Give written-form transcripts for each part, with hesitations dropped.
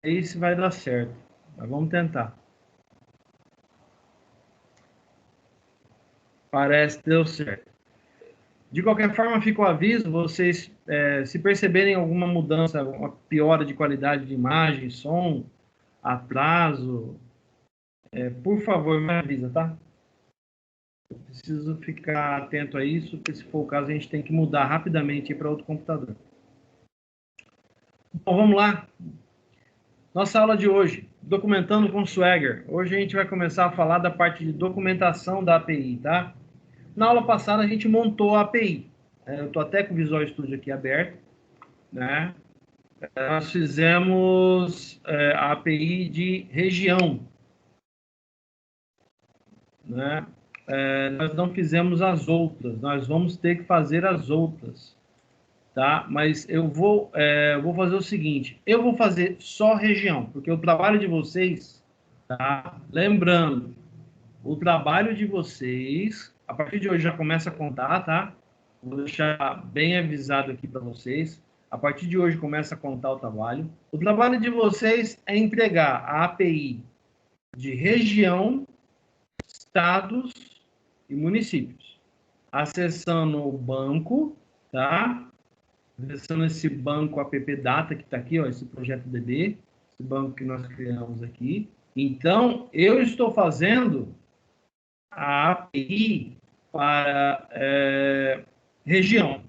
sei se vai dar certo, mas vamos tentar. Parece que deu certo. De qualquer forma, fica o aviso, vocês, se perceberem alguma mudança, uma piora de qualidade de imagem, som, atraso, por favor, me avisa, tá? Eu preciso ficar atento a isso, porque se for o caso, a gente tem que mudar rapidamente para outro computador. Bom, vamos lá. Nossa aula de hoje, documentando com Swagger. Hoje a gente vai começar a falar da parte de documentação da API, tá? Na aula passada a gente montou a API. Eu estou até com o Visual Studio aqui aberto, né? Nós fizemos a API de região, né? Nós não fizemos as outras, nós vamos ter que fazer as outras, tá? Mas eu vou fazer o seguinte, eu vou fazer só região, porque o trabalho de vocês, tá? Lembrando, o trabalho de vocês, a partir de hoje já começa a contar, tá? Vou deixar bem avisado aqui para vocês. A partir de hoje começa a contar o trabalho. O trabalho de vocês é entregar a API de região, estados e municípios. Acessando o banco, tá? Acessando esse banco app data que está aqui, ó, esse projeto DB, esse banco que nós criamos aqui. Então, eu estou fazendo a API para região.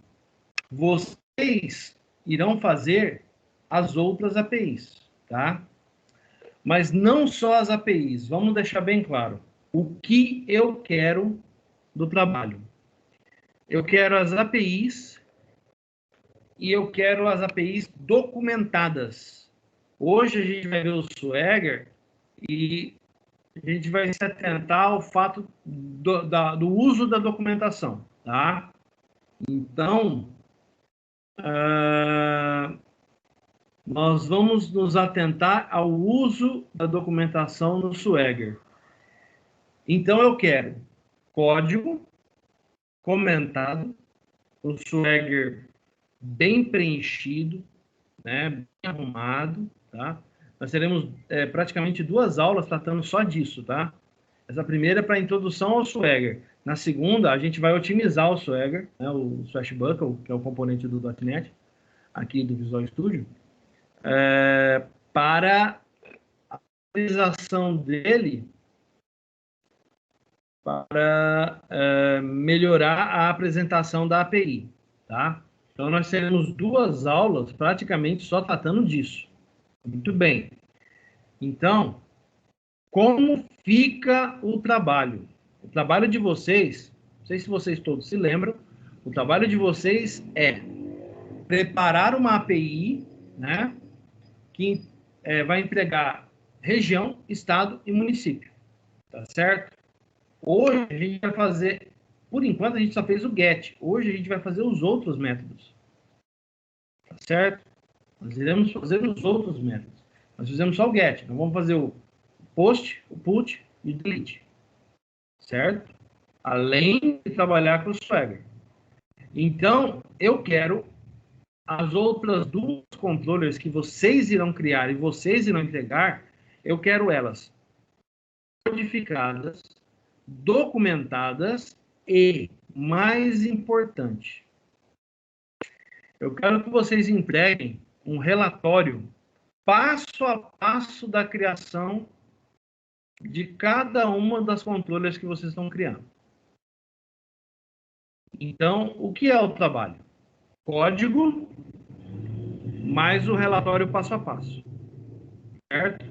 Vocês irão fazer as outras APIs, tá? Mas não só as APIs, vamos deixar bem claro. O que eu quero do trabalho? Eu quero as APIs e eu quero as APIs documentadas. Hoje a gente vai ver o Swagger e a gente vai se atentar ao fato do uso da documentação, tá? Então, nós vamos nos atentar ao uso da documentação no Swagger. Então, eu quero código comentado, o Swagger bem preenchido, né, bem arrumado, tá? Nós teremos praticamente 2 aulas tratando só disso, tá? Essa primeira é para a introdução ao Swagger. Na segunda, a gente vai otimizar o Swagger, né, o Swashbuckle, que é o componente do .NET, aqui do Visual Studio, para a utilização dele para melhorar a apresentação da API, tá? Então, nós teremos 2 aulas praticamente só tratando disso. Muito bem. Então, como fica o trabalho? O trabalho de vocês, não sei se vocês todos se lembram, o trabalho de vocês é preparar uma API, né, que vai entregar região, estado e município, tá certo? Hoje a gente vai fazer, por enquanto a gente só fez o get, hoje a gente vai fazer os outros métodos, tá certo? Nós iremos fazer os outros métodos. Nós fizemos só o get, então vamos fazer o post, o put e o delete, certo? Além de trabalhar com o Swagger. Então, eu quero as outras 2 controllers que vocês irão criar e vocês irão entregar, eu quero elas codificadas, documentadas e, mais importante, eu quero que vocês entreguem um relatório passo a passo da criação de cada uma das controllers que vocês estão criando. Então, o que é o trabalho? Código mais o relatório passo a passo, certo?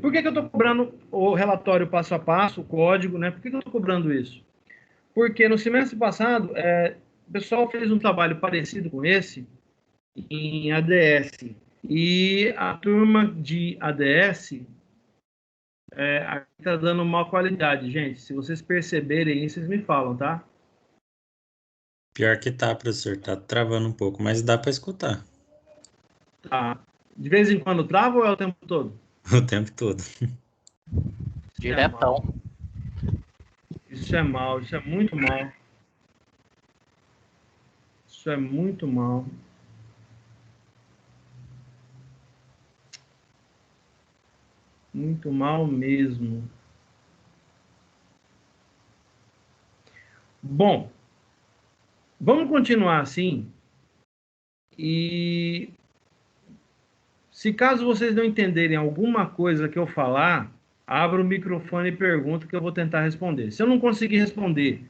Por que eu estou cobrando o relatório passo a passo, o código, né? Por que eu estou cobrando isso? Porque no semestre passado, o pessoal fez um trabalho parecido com esse em ADS. E a turma de ADS está dando má qualidade, gente. Se vocês perceberem, vocês me falam, tá? Pior que tá, professor, tá travando um pouco, mas dá para escutar Tá. De vez em quando trava ou é o tempo todo? o tempo todo. Diretão. Isso é mal, isso é muito mal. Isso é muito mal. Muito mal mesmo. Bom, vamos continuar assim. E se caso vocês não entenderem alguma coisa que eu falar, abra o microfone e pergunta que eu vou tentar responder. Se eu não conseguir responder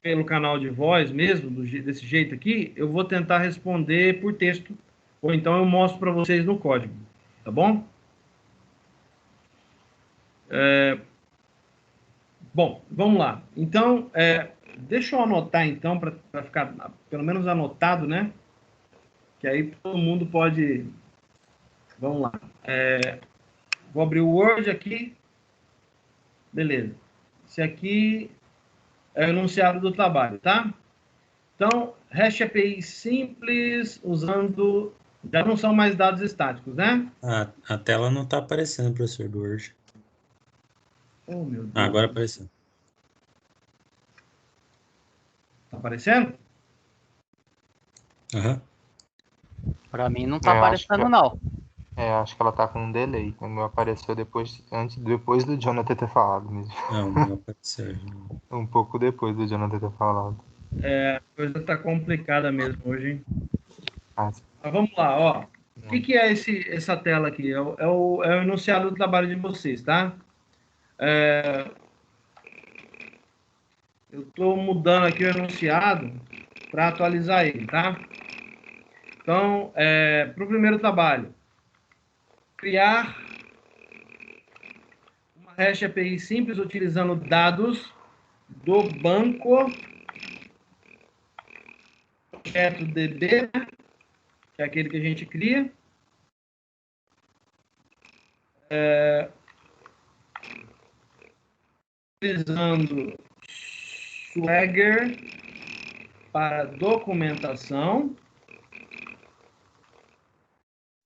pelo canal de voz mesmo, desse jeito aqui, eu vou tentar responder por texto, ou então eu mostro para vocês no código, tá bom? Bom, vamos lá. Então, deixa eu anotar então, para ficar pelo menos anotado, né? Que aí todo mundo pode... Vamos lá. Vou abrir o Word aqui. Beleza. Esse aqui é o enunciado do trabalho, tá? Então, REST API simples, usando... Já não são mais dados estáticos, né? A tela não está aparecendo, professor, do Word. Oh, meu Deus. Agora apareceu. Tá aparecendo? Aham. Pra mim não tá aparecendo, não. Acho que ela tá com um delay. O meu apareceu depois do Jonathan ter falado mesmo. Não, não apareceu. Um pouco depois do Jonathan ter falado. A coisa tá complicada mesmo hoje, hein? Mas Vamos lá, ó. O que é essa tela aqui? É o enunciado do trabalho de vocês, tá? Eu estou mudando aqui o enunciado para atualizar ele, tá? Então, para o primeiro trabalho, criar uma REST API simples utilizando dados do banco projeto DB, né? Que é aquele que a gente cria. Utilizando Swagger para documentação.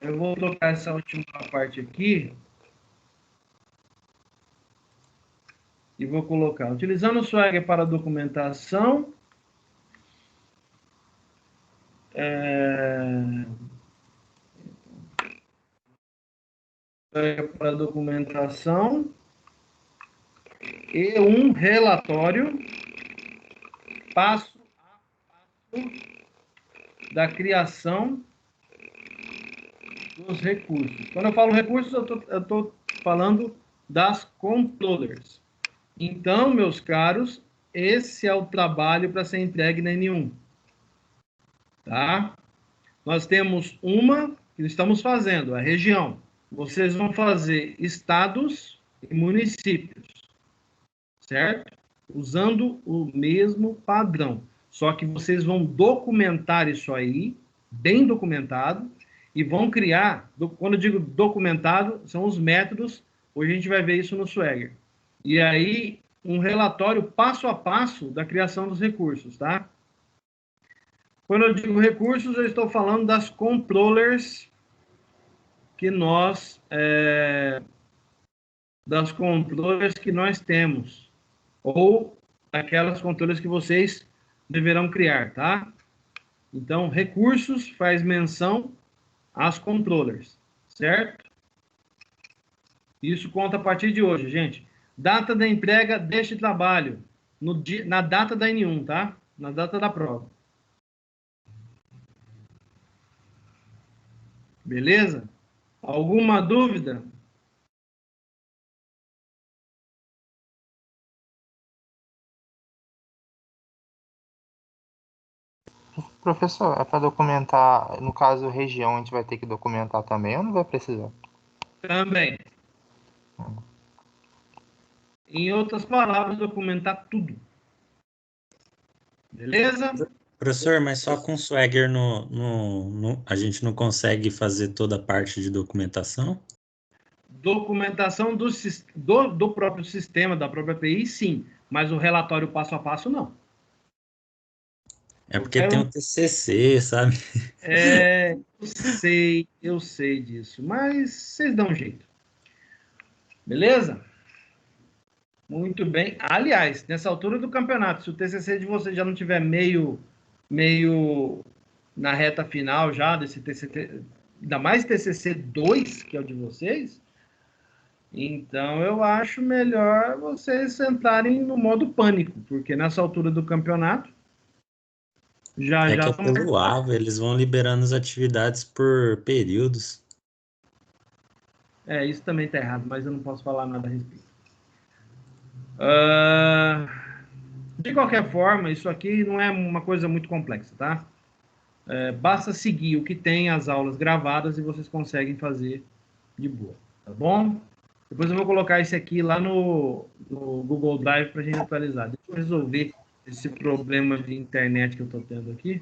Eu vou trocar essa última parte aqui e vou colocar, utilizando o Swagger para documentação, para documentação e um relatório passo a passo da criação dos recursos. Quando eu falo recursos, eu estou falando das controllers. Então, meus caros, esse é o trabalho para ser entregue na N1. Tá? Nós temos uma que estamos fazendo, a região. Vocês vão fazer estados e municípios, certo? Usando o mesmo padrão. Só que vocês vão documentar isso aí, bem documentado, e vão criar, quando eu digo documentado, são os métodos, hoje a gente vai ver isso no Swagger. E aí, um relatório passo a passo da criação dos recursos, tá? Quando eu digo recursos, eu estou falando das controllers que nós temos, ou aquelas controllers que vocês deverão criar, tá? Então, recursos faz menção às controllers, certo? Isso conta a partir de hoje, gente. Data da entrega deste trabalho, na data da N1, tá? Na data da prova. Beleza? Alguma dúvida? Professor, é para documentar, no caso região, a gente vai ter que documentar também ou não vai precisar? Também. Em outras palavras, documentar tudo. Beleza? Professor, mas só com Swagger a gente não consegue fazer toda a parte de documentação? Documentação do próprio sistema, da própria API, sim. Mas o relatório passo a passo, não. É porque tem um TCC, sabe? Eu sei disso. Mas vocês dão um jeito. Beleza? Muito bem. Aliás, nessa altura do campeonato, se o TCC de vocês já não tiver meio na reta final já desse TCC, ainda mais TCC 2, que é o de vocês, Então, eu acho melhor vocês entrarem no modo pânico, porque nessa altura do campeonato, já É que é estão... pelo AVA, eles vão liberando as atividades por períodos. Isso também está errado, mas eu não posso falar nada a respeito. De qualquer forma, isso aqui não é uma coisa muito complexa, tá? Basta seguir o que tem, as aulas gravadas, e vocês conseguem fazer de boa, tá bom? Depois eu vou colocar esse aqui lá no Google Drive para a gente atualizar. Deixa eu resolver esse problema de internet que eu estou tendo aqui.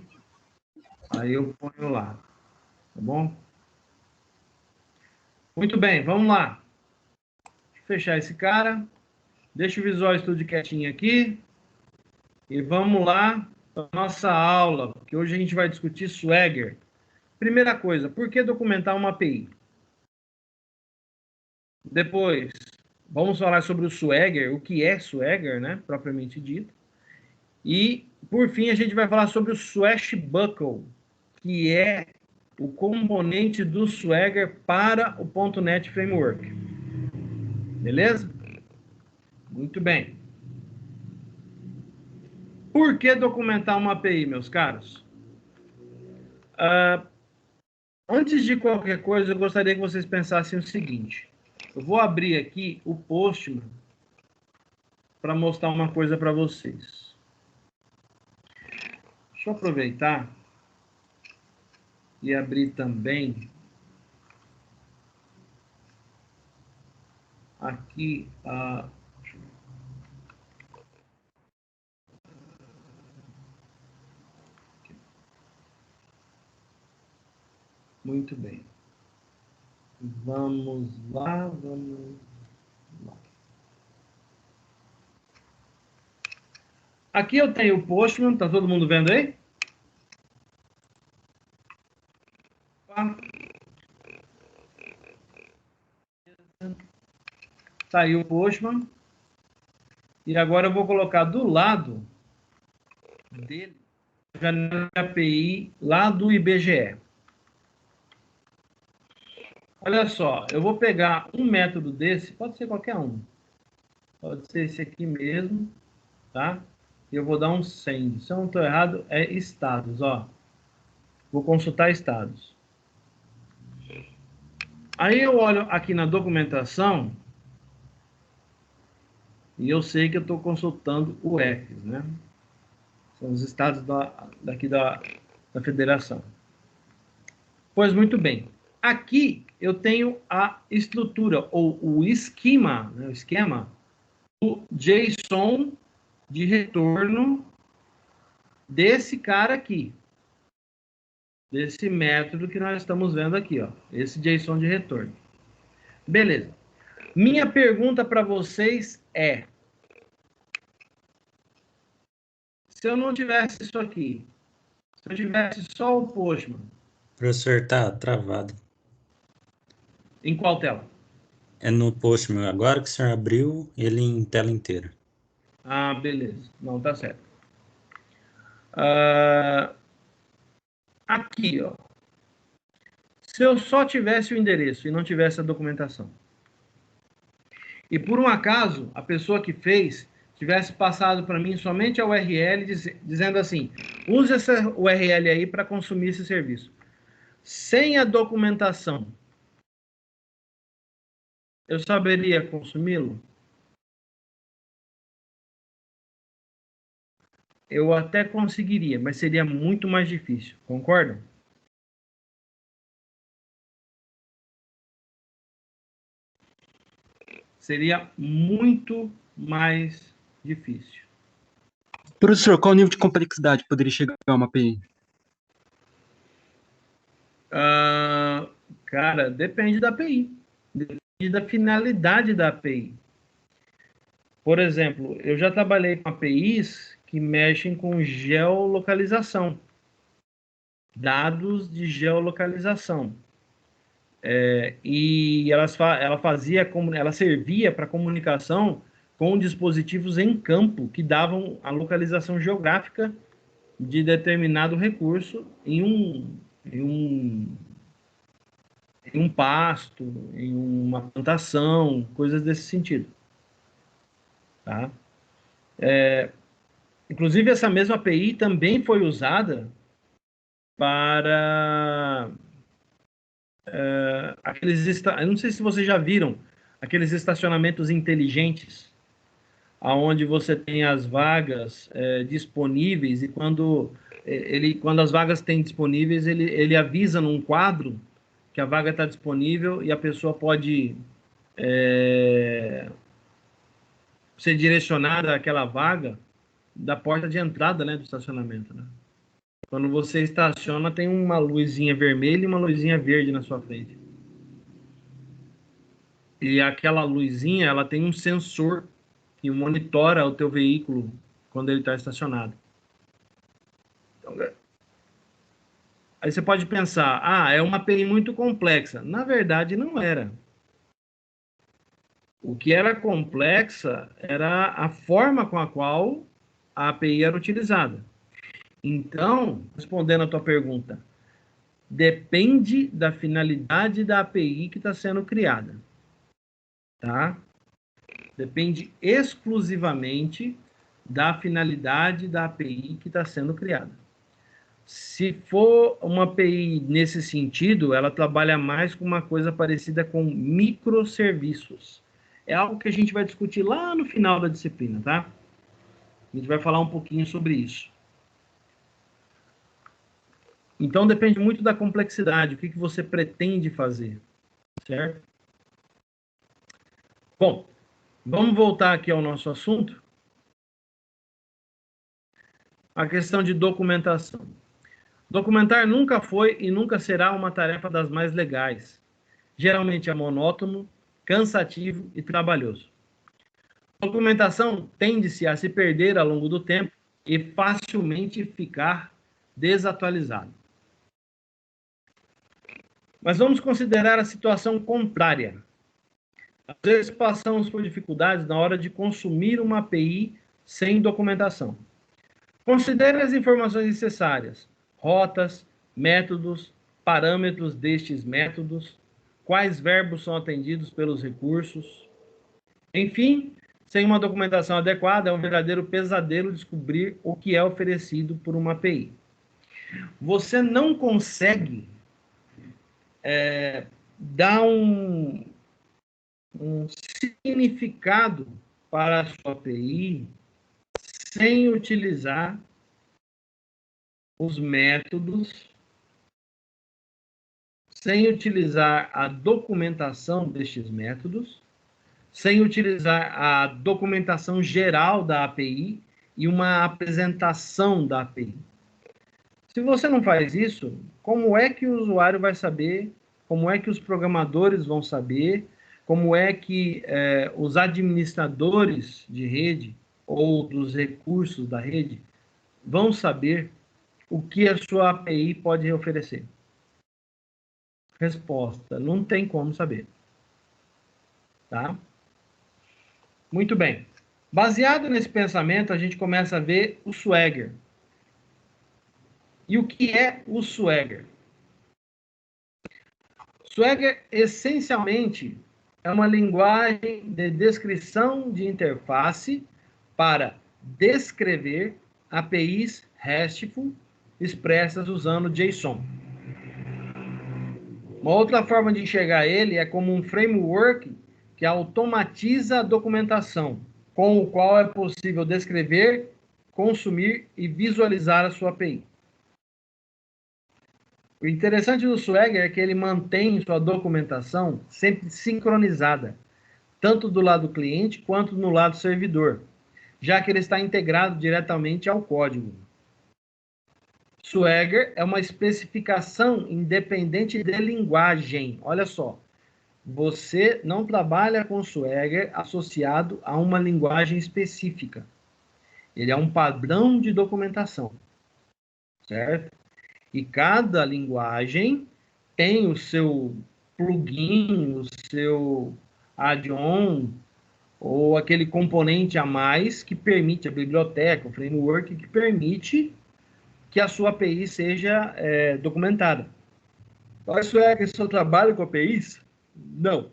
Aí eu ponho lá, tá bom? Muito bem, vamos lá. Deixa eu fechar esse cara. Deixa o Visual Studio quietinho aqui. E vamos lá para a nossa aula, que hoje a gente vai discutir Swagger. Primeira coisa, por que documentar uma API? Depois, vamos falar sobre o Swagger, o que é Swagger, né, propriamente dito. E, por fim, a gente vai falar sobre o Swashbuckle, que é o componente do Swagger para o .NET Framework. Beleza? Muito bem. Por que documentar uma API, meus caros? Antes de qualquer coisa, eu gostaria que vocês pensassem o seguinte. Eu vou abrir aqui o Postman para mostrar uma coisa para vocês. Deixa eu aproveitar e abrir também aqui a... Muito bem. Vamos lá, vamos lá. Aqui eu tenho o Postman, tá todo mundo vendo aí? Tá aí o Postman. E agora eu vou colocar do lado dele a janela de API lá do IBGE. Olha só, eu vou pegar um método desse, pode ser qualquer um. Pode ser esse aqui mesmo, tá? E eu vou dar um send. Se eu não estou errado, é estados, ó. Vou consultar estados. Aí eu olho aqui na documentação e eu sei que eu estou consultando o EFs, né? São os estados daqui da federação. Pois muito bem. Aqui eu tenho a estrutura, ou o esquema, né? O esquema do JSON de retorno desse cara aqui. Desse método que nós estamos vendo aqui, ó. Esse JSON de retorno. Beleza. Minha pergunta para vocês é: se eu não tivesse isso aqui, se eu tivesse só o Postman... Professor, tá travado. Em qual tela? É no Postman. Agora que o senhor abriu, ele em tela inteira. Ah, beleza. Não, tá certo. Aqui, ó. Se eu só tivesse o endereço e não tivesse a documentação, e por um acaso a pessoa que fez tivesse passado para mim somente a URL dizendo assim: use essa URL aí para consumir esse serviço. Sem a documentação, eu saberia consumi-lo? Eu até conseguiria, mas seria muito mais difícil. Concordam? Seria muito mais difícil. Professor, qual nível de complexidade poderia chegar a uma API? Cara, depende da API. Depende da finalidade da API. Por exemplo, eu já trabalhei com APIs que mexem com geolocalização. Dados de geolocalização. E ela servia para comunicação com dispositivos em campo que davam a localização geográfica de determinado recurso em em um pasto, em uma plantação, coisas desse sentido. Tá? Inclusive, essa mesma API também foi usada para eu não sei se vocês já viram aqueles estacionamentos inteligentes, aonde você tem as vagas disponíveis e quando as vagas têm disponíveis, ele avisa num quadro que a vaga está disponível e a pessoa pode ser direcionada àquela vaga da porta de entrada, né, do estacionamento, né? Quando você estaciona, tem uma luzinha vermelha e uma luzinha verde na sua frente. E aquela luzinha, ela tem um sensor que monitora o teu veículo quando ele está estacionado. Então, aí você pode pensar, é uma API muito complexa. Na verdade, não era. O que era complexa era a forma com a qual a API era utilizada. Então, respondendo a tua pergunta, depende da finalidade da API que está sendo criada. Tá? Depende exclusivamente da finalidade da API que está sendo criada. Se for uma API nesse sentido, ela trabalha mais com uma coisa parecida com microserviços. É algo que a gente vai discutir lá no final da disciplina, tá? A gente vai falar um pouquinho sobre isso. Então, depende muito da complexidade, o que você pretende fazer, certo? Bom, vamos voltar aqui ao nosso assunto. A questão de documentação. Documentar nunca foi e nunca será uma tarefa das mais legais. Geralmente é monótono, cansativo e trabalhoso. Documentação tende-se a se perder ao longo do tempo e facilmente ficar desatualizado. Mas vamos considerar a situação contrária. Às vezes passamos por dificuldades na hora de consumir uma API sem documentação. Considere as informações necessárias, rotas, métodos, parâmetros destes métodos, quais verbos são atendidos pelos recursos. Enfim, sem uma documentação adequada, é um verdadeiro pesadelo descobrir o que é oferecido por uma API. Você não consegue dar um significado para a sua API sem utilizar os métodos, sem utilizar a documentação destes métodos, sem utilizar a documentação geral da API e uma apresentação da API. Se você não faz isso, como é que o usuário vai saber, como é que os programadores vão saber, como é que os administradores de rede ou dos recursos da rede vão saber o que a sua API pode oferecer? Resposta: não tem como saber. Tá? Muito bem. Baseado nesse pensamento, a gente começa a ver o Swagger. E o que é o Swagger? Swagger, essencialmente, é uma linguagem de descrição de interface para descrever APIs RESTful expressas usando JSON. Uma outra forma de enxergar ele é como um framework que automatiza a documentação, com o qual é possível descrever, consumir e visualizar a sua API. O interessante do Swagger é que ele mantém sua documentação sempre sincronizada, tanto do lado cliente quanto no lado servidor, já que ele está integrado diretamente ao código. Swagger é uma especificação independente de linguagem. Olha só, você não trabalha com Swagger associado a uma linguagem específica. Ele é um padrão de documentação, certo? E cada linguagem tem o seu plugin, o seu add-on, ou aquele componente a mais que permite, a biblioteca, o framework, que permite que a sua API seja documentada. Mas Swagger só trabalha com APIs? Não.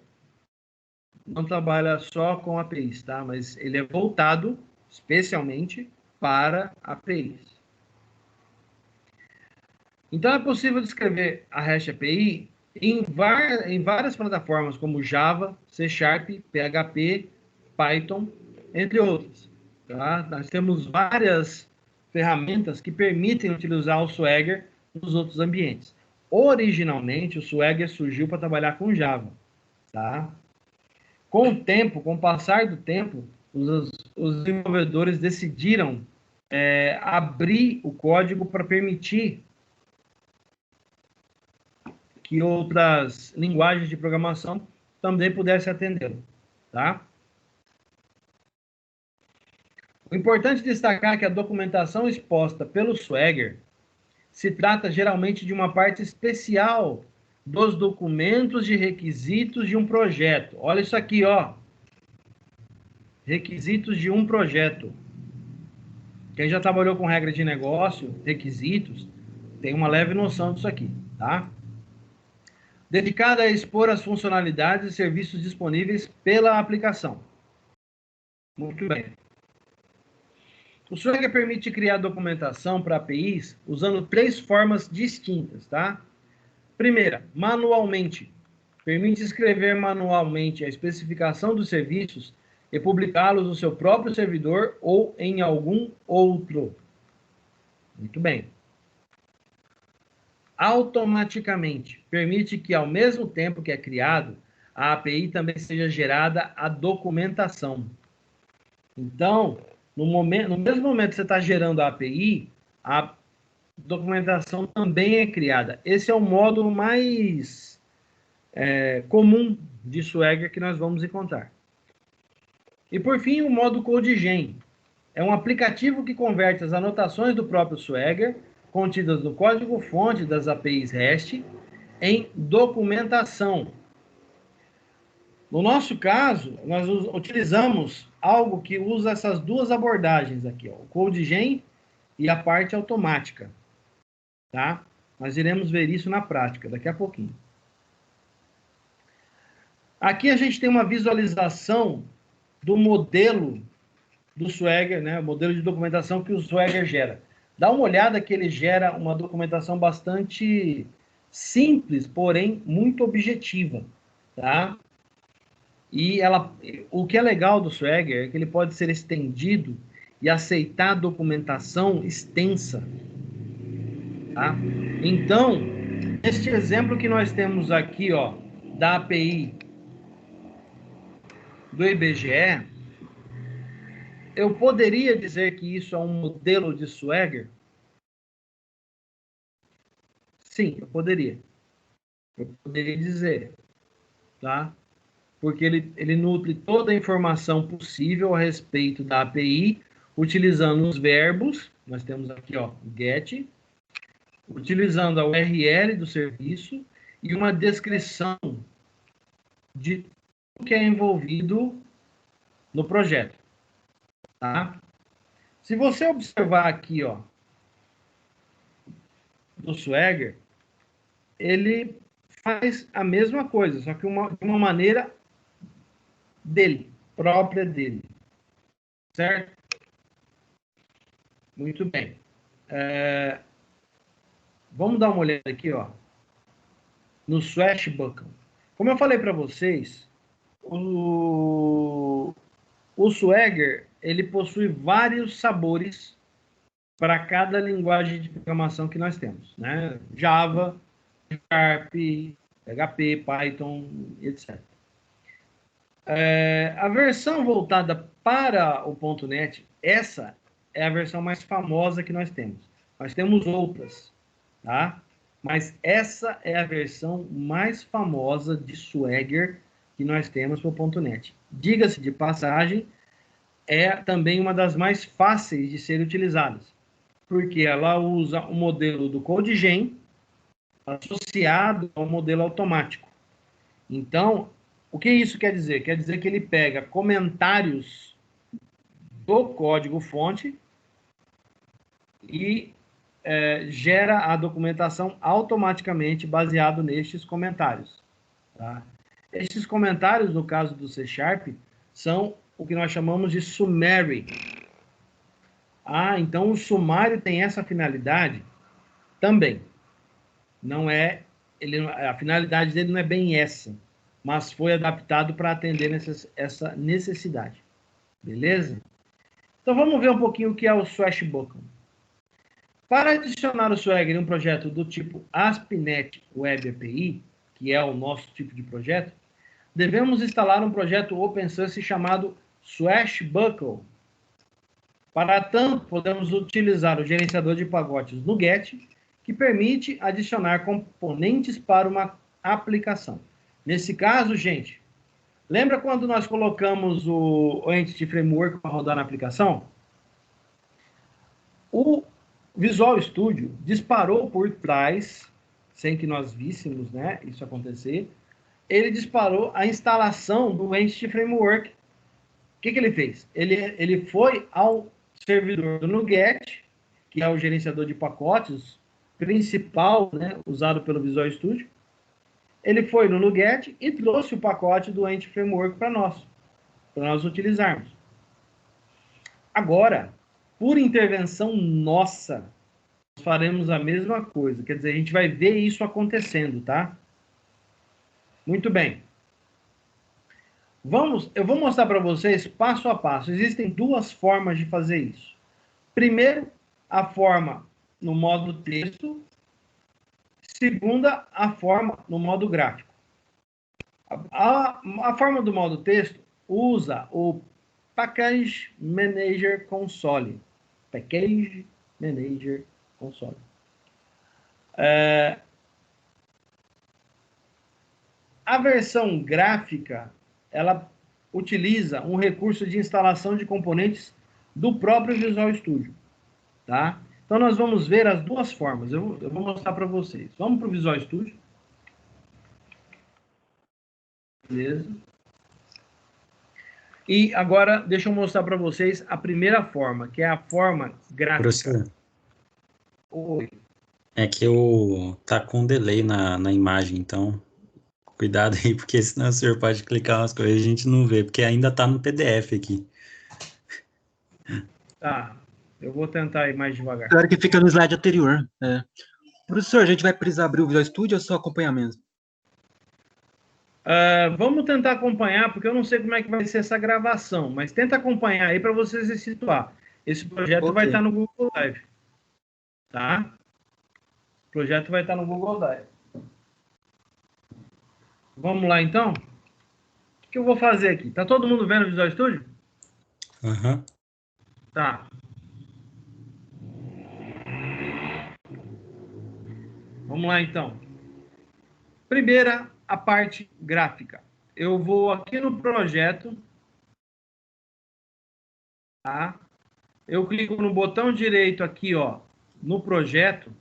Não trabalha só com APIs, tá? Mas ele é voltado especialmente para APIs. Então, é possível descrever a REST API em várias plataformas, como Java, C Sharp, PHP, Python, entre outras. Tá? Nós temos várias ferramentas que permitem utilizar o Swagger nos outros ambientes. Originalmente, o Swagger surgiu para trabalhar com Java. Tá? Com o tempo, com o passar do tempo, os desenvolvedores decidiram abrir o código para permitir que outras linguagens de programação também pudessem atendê-lo, tá? O importante destacar é que a documentação exposta pelo Swagger se trata geralmente de uma parte especial dos documentos de requisitos de um projeto. Olha isso aqui, ó. Requisitos de um projeto. Quem já trabalhou com regra de negócio, requisitos, tem uma leve noção disso aqui, tá? Dedicada a expor as funcionalidades e serviços disponíveis pela aplicação. Muito bem. O Swagger permite criar documentação para APIs usando 3 formas distintas, tá? Primeira, manualmente. Permite escrever manualmente a especificação dos serviços e publicá-los no seu próprio servidor ou em algum outro. Muito bem. Automaticamente. Permite que, ao mesmo tempo que é criado, a API também seja gerada a documentação. Então, no mesmo momento que você está gerando a API, a documentação também é criada. Esse é o modo mais comum de Swagger que nós vamos encontrar. E, por fim, o modo CodeGen. É um aplicativo que converte as anotações do próprio Swagger contidas no código-fonte das APIs REST em documentação. No nosso caso, nós utilizamos algo que usa essas duas abordagens aqui, ó, o CodeGen e a parte automática. Tá? Nós iremos ver isso na prática daqui a pouquinho. Aqui a gente tem uma visualização do modelo do Swagger, né, o modelo de documentação que o Swagger gera. Dá uma olhada que ele gera uma documentação bastante simples, porém muito objetiva, tá? E o que é legal do Swagger é que ele pode ser estendido e aceitar documentação extensa, tá? Então, este exemplo que nós temos aqui, ó, da API do IBGE, eu poderia dizer que isso é um modelo de Swagger? Sim, eu poderia. Eu poderia dizer, tá? Porque ele nutre toda a informação possível a respeito da API, utilizando os verbos, nós temos aqui, ó, get, utilizando a URL do serviço e uma descrição de tudo que é envolvido no projeto. Tá? Se você observar aqui, ó, no Swagger, ele faz a mesma coisa, só que de uma maneira dele, própria dele. Certo? Muito bem. Vamos dar uma olhada aqui, ó, no Swashbuckle. Como eu falei para vocês, o Swagger, ele possui vários sabores para cada linguagem de programação que nós temos, né? Java, Sharp, PHP, Python, etc. A versão voltada para o .NET, essa é a versão mais famosa que nós temos. Nós temos outras, tá? Mas essa é a versão mais famosa de Swagger que nós temos para o .NET. Diga-se de passagem, é também uma das mais fáceis de ser utilizadas, porque ela usa o modelo do CodeGen associado ao modelo automático. Então, o que isso quer dizer? Quer dizer que ele pega comentários do código-fonte e gera a documentação automaticamente baseado nestes comentários. Tá? Estes comentários, no caso do C#, são o que nós chamamos de summary. Então o sumário tem essa finalidade também. Não é, a finalidade dele não é bem essa, mas foi adaptado para atender essa necessidade. Beleza? Então vamos ver um pouquinho o que é o Swashbuckle. Para adicionar o Swagger em um projeto do tipo ASP.NET Web API, que é o nosso tipo de projeto, devemos instalar um projeto open source chamado Swashbuckle. Para tanto, podemos utilizar o gerenciador de pacotes NuGet, que permite adicionar componentes para uma aplicação. Nesse caso, gente, lembra quando nós colocamos o Entity Framework para rodar na aplicação? O Visual Studio disparou por trás, sem que nós víssemos, né, isso acontecer. Ele disparou a instalação do Entity Framework. O que ele fez? Ele foi ao servidor do NuGet, que é o gerenciador de pacotes principal, né, usado pelo Visual Studio. Ele foi no NuGet e trouxe o pacote do Entity Framework para nós utilizarmos. Agora, por intervenção nossa, nós faremos a mesma coisa. Quer dizer, a gente vai ver isso acontecendo, tá? Muito bem. Eu vou mostrar para vocês passo a passo. Existem duas formas de fazer isso. Primeiro, a forma no modo texto. Segunda, a forma no modo gráfico. A forma do modo texto usa o Package Manager Console. Package Manager Console. A versão gráfica, ela utiliza um recurso de instalação de componentes do próprio Visual Studio, tá? Então, nós vamos ver as duas formas. Eu vou mostrar para vocês. Vamos para o Visual Studio. Beleza. E agora, deixa eu mostrar para vocês a primeira forma, que é a forma gráfica. Professor, Oi. é que tá com delay na imagem, então cuidado aí, porque senão o senhor pode clicar umas coisas e a gente não vê, porque ainda tá no PDF aqui. Tá, eu vou tentar ir mais devagar. Claro que fica no slide anterior. Professor, a gente vai precisar abrir o Visual Studio ou só acompanhar mesmo? Vamos tentar acompanhar, porque eu não sei como é que vai ser essa gravação, mas tenta acompanhar aí para você se situar. Esse projeto vai estar no Google Drive. Tá? O projeto vai estar no Google Drive. Vamos lá, então? O que eu vou fazer aqui? Tá todo mundo vendo o Visual Studio? Aham. Tá. Vamos lá, então. Primeira, a parte gráfica. Eu vou aqui no projeto. Tá? Eu clico no botão direito aqui, ó, no projeto,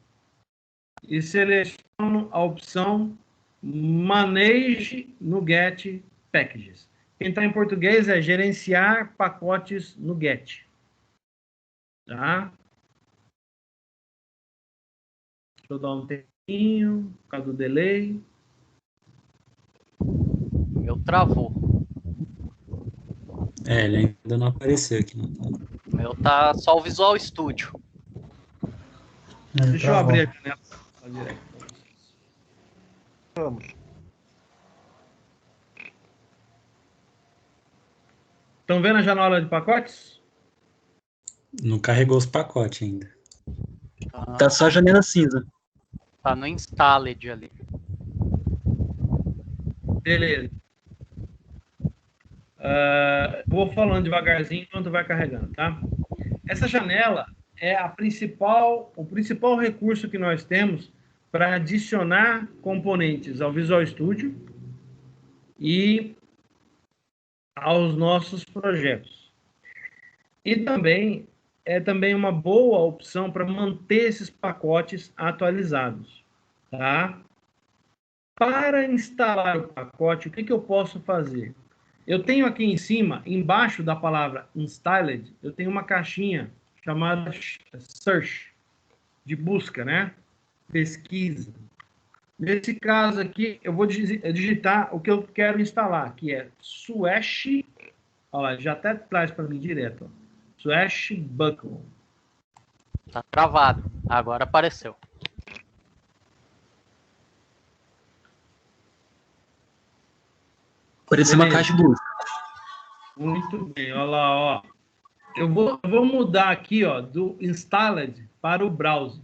e seleciono a opção Manage NuGet Packages. Quem está em português é gerenciar pacotes NuGet. Tá? Deixa eu dar um tempinho, por causa do delay. Meu travou. Ele ainda não apareceu aqui. Não. Meu tá só o Visual Studio. Deixa eu abrir a janela direto. Vamos. Estão vendo a janela de pacotes? Não carregou os pacotes ainda. Tá só a janela cinza. Tá no Installed ali. Beleza. Vou falando devagarzinho enquanto vai carregando, tá? Essa janela é o principal recurso que nós temos para adicionar componentes ao Visual Studio e aos nossos projetos. E também é uma boa opção para manter esses pacotes atualizados, tá? Para instalar o pacote, o que eu posso fazer? Eu tenho aqui em cima, embaixo da palavra installed, eu tenho uma caixinha chamada search. de busca, né? Pesquisa. Nesse caso aqui, eu vou digitar o que eu quero instalar, que é Swash. Olha lá, já até traz para mim direto. Ó. Swashbuckle. Tá travado. Agora apareceu. Apareceu uma caixa de busca. Muito bem, olha lá, ó. Eu vou mudar aqui, ó, do installed para o browser,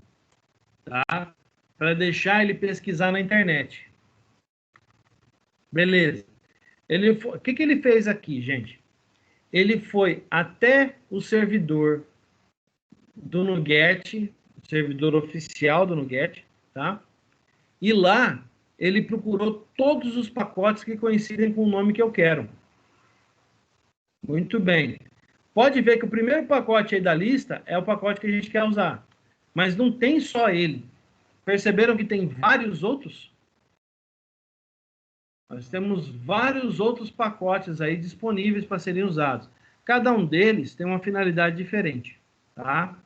tá? Para deixar ele pesquisar na internet. Beleza. O que ele fez aqui, gente? Ele foi até o servidor do NuGet, o servidor oficial do NuGet, tá? E lá ele procurou todos os pacotes que coincidem com o nome que eu quero. Muito bem. Pode ver que o primeiro pacote aí da lista é o pacote que a gente quer usar. Mas não tem só ele. Perceberam que tem vários outros? Nós temos vários outros pacotes aí disponíveis para serem usados. Cada um deles tem uma finalidade diferente, tá?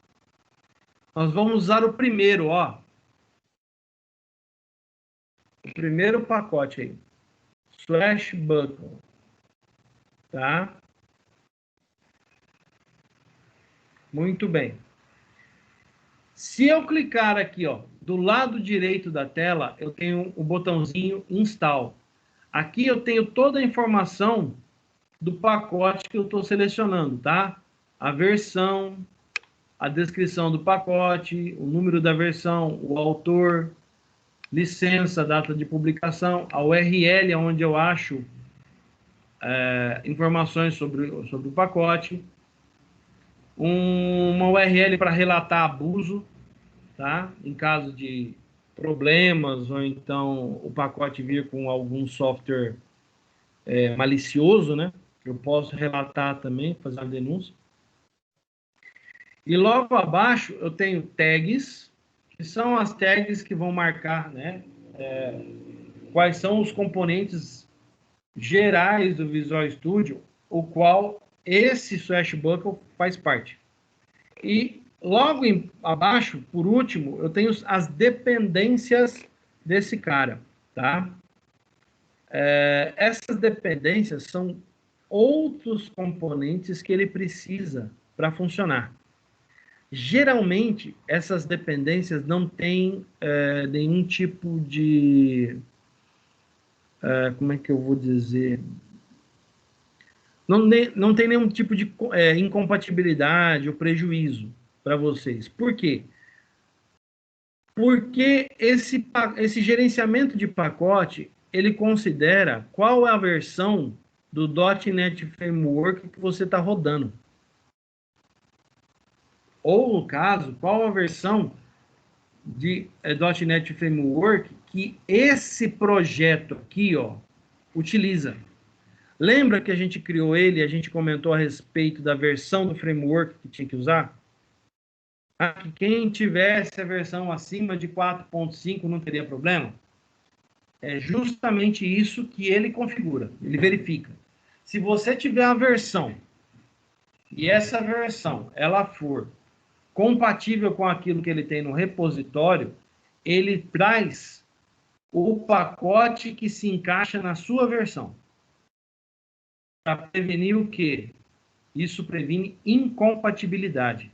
Nós vamos usar o primeiro, ó. O primeiro pacote aí. Swashbuckle. Tá? Muito bem. Se eu clicar aqui, ó, do lado direito da tela, eu tenho o botãozinho Install. Aqui eu tenho toda a informação do pacote que eu estou selecionando, tá? A versão, a descrição do pacote, o número da versão, o autor, licença, data de publicação, a URL, onde eu acho informações sobre o pacote, uma URL para relatar abuso, tá? Em caso de problemas, ou então o pacote vir com algum software malicioso, né? Eu posso relatar também, fazer uma denúncia. E logo abaixo eu tenho tags, que são as tags que vão marcar, né? Quais são os componentes gerais do Visual Studio, o qual esse Swashbuckle faz parte. E logo abaixo, por último, eu tenho as dependências desse cara, tá? Essas dependências são outros componentes que ele precisa para funcionar. Geralmente, essas dependências não têm nenhum tipo de... como é que eu vou dizer? Não tem nenhum tipo de incompatibilidade ou prejuízo para vocês. Por quê? Porque esse gerenciamento de pacote, ele considera qual é a versão do .NET Framework que você está rodando. Ou, no caso, qual a versão de .NET Framework que esse projeto aqui, ó, utiliza. Lembra que a gente criou ele e a gente comentou a respeito da versão do framework que tinha que usar? Que quem tivesse a versão acima de 4.5 não teria problema? É justamente isso que ele configura, ele verifica. Se você tiver a versão e essa versão ela for compatível com aquilo que ele tem no repositório, ele traz o pacote que se encaixa na sua versão. Para prevenir o quê? Isso previne incompatibilidade,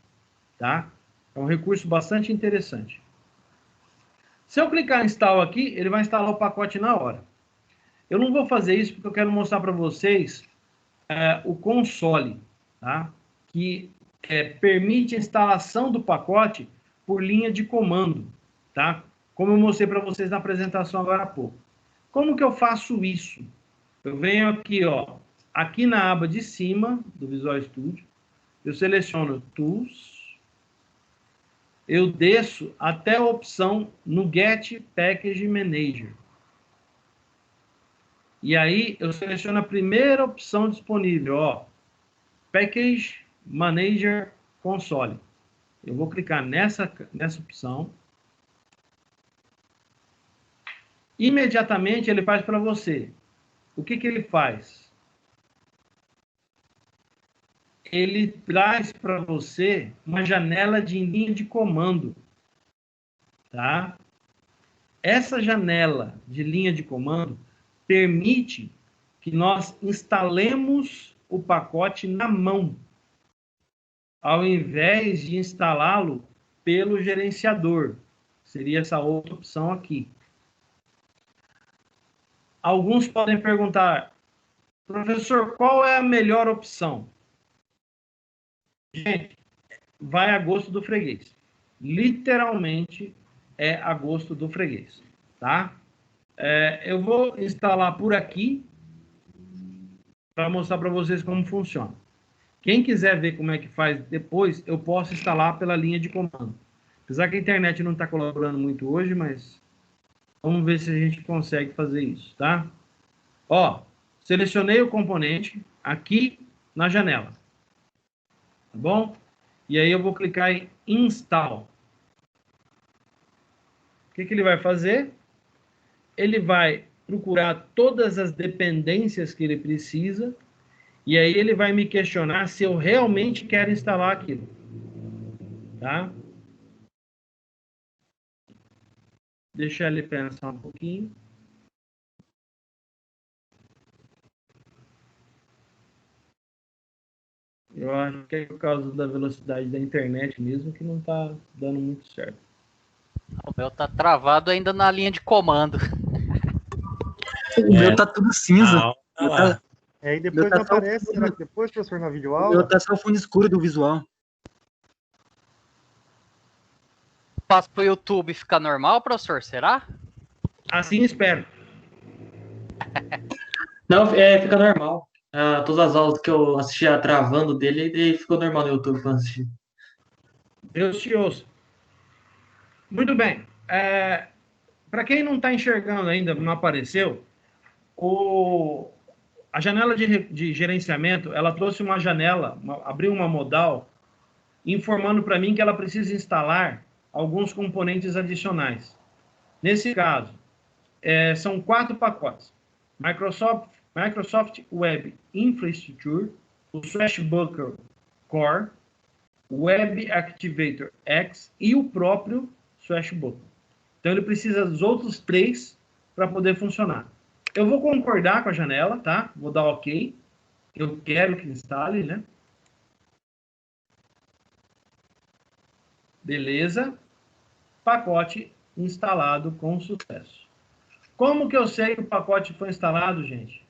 tá? É um recurso bastante interessante. Se eu clicar em Install aqui, ele vai instalar o pacote na hora. Eu não vou fazer isso porque eu quero mostrar para vocês o console, tá? Que permite a instalação do pacote por linha de comando, tá? Como eu mostrei para vocês na apresentação agora há pouco. Como que eu faço isso? Eu venho aqui, ó, aqui na aba de cima do Visual Studio, eu seleciono Tools, eu desço até a opção NuGet Package Manager. E aí eu seleciono a primeira opção disponível, ó, Package Manager Console. Eu vou clicar nessa opção. Imediatamente ele faz para você. O que ele faz? Ele traz para você uma janela de linha de comando tá? Essa janela de linha de comando permite que nós instalemos o pacote na mão, ao invés de instalá-lo pelo gerenciador. Seria essa outra opção aqui. Alguns podem perguntar, professor, qual é a melhor opção? Gente, vai a gosto do freguês. Literalmente é a gosto do freguês, tá? Eu vou instalar por aqui para mostrar para vocês como funciona. Quem quiser ver como é que faz depois, eu posso instalar pela linha de comando. Apesar que a internet não está colaborando muito hoje, mas vamos ver se a gente consegue fazer isso, tá? Ó, selecionei o componente aqui na janela, tá bom? E aí eu vou clicar em Install. O que ele vai fazer? Ele vai procurar todas as dependências que ele precisa e aí ele vai me questionar se eu realmente quero instalar aquilo, tá? Deixa ele pensar um pouquinho. Eu acho que é por causa da velocidade da internet mesmo que não está dando muito certo. O meu tá travado ainda na linha de comando. O meu tá tudo cinza. Aí depois não aparece, será que depois, professor, na O videoaula? meu tá só o fundo escuro do visual. Passa pro YouTube e fica normal, professor? Será? Assim espero. Não, fica normal. Todas as aulas que eu assistia travando dele, ele ficou normal no YouTube pra assistir. Deus te ouça. Muito bem. Para quem não está enxergando ainda, não apareceu, a janela de gerenciamento, ela trouxe uma janela, abriu uma modal, informando para mim que ela precisa instalar alguns componentes adicionais. Nesse caso, são 4 pacotes. Microsoft Web Infrastructure, o Swashbuckler Core, o Web Activator X e o próprio Swashbuckler. Então, ele precisa dos outros 3 para poder funcionar. Eu vou concordar com a janela, tá? Vou dar OK. Eu quero que instale, né? Beleza. Pacote instalado com sucesso. Como que eu sei que o pacote foi instalado, gente?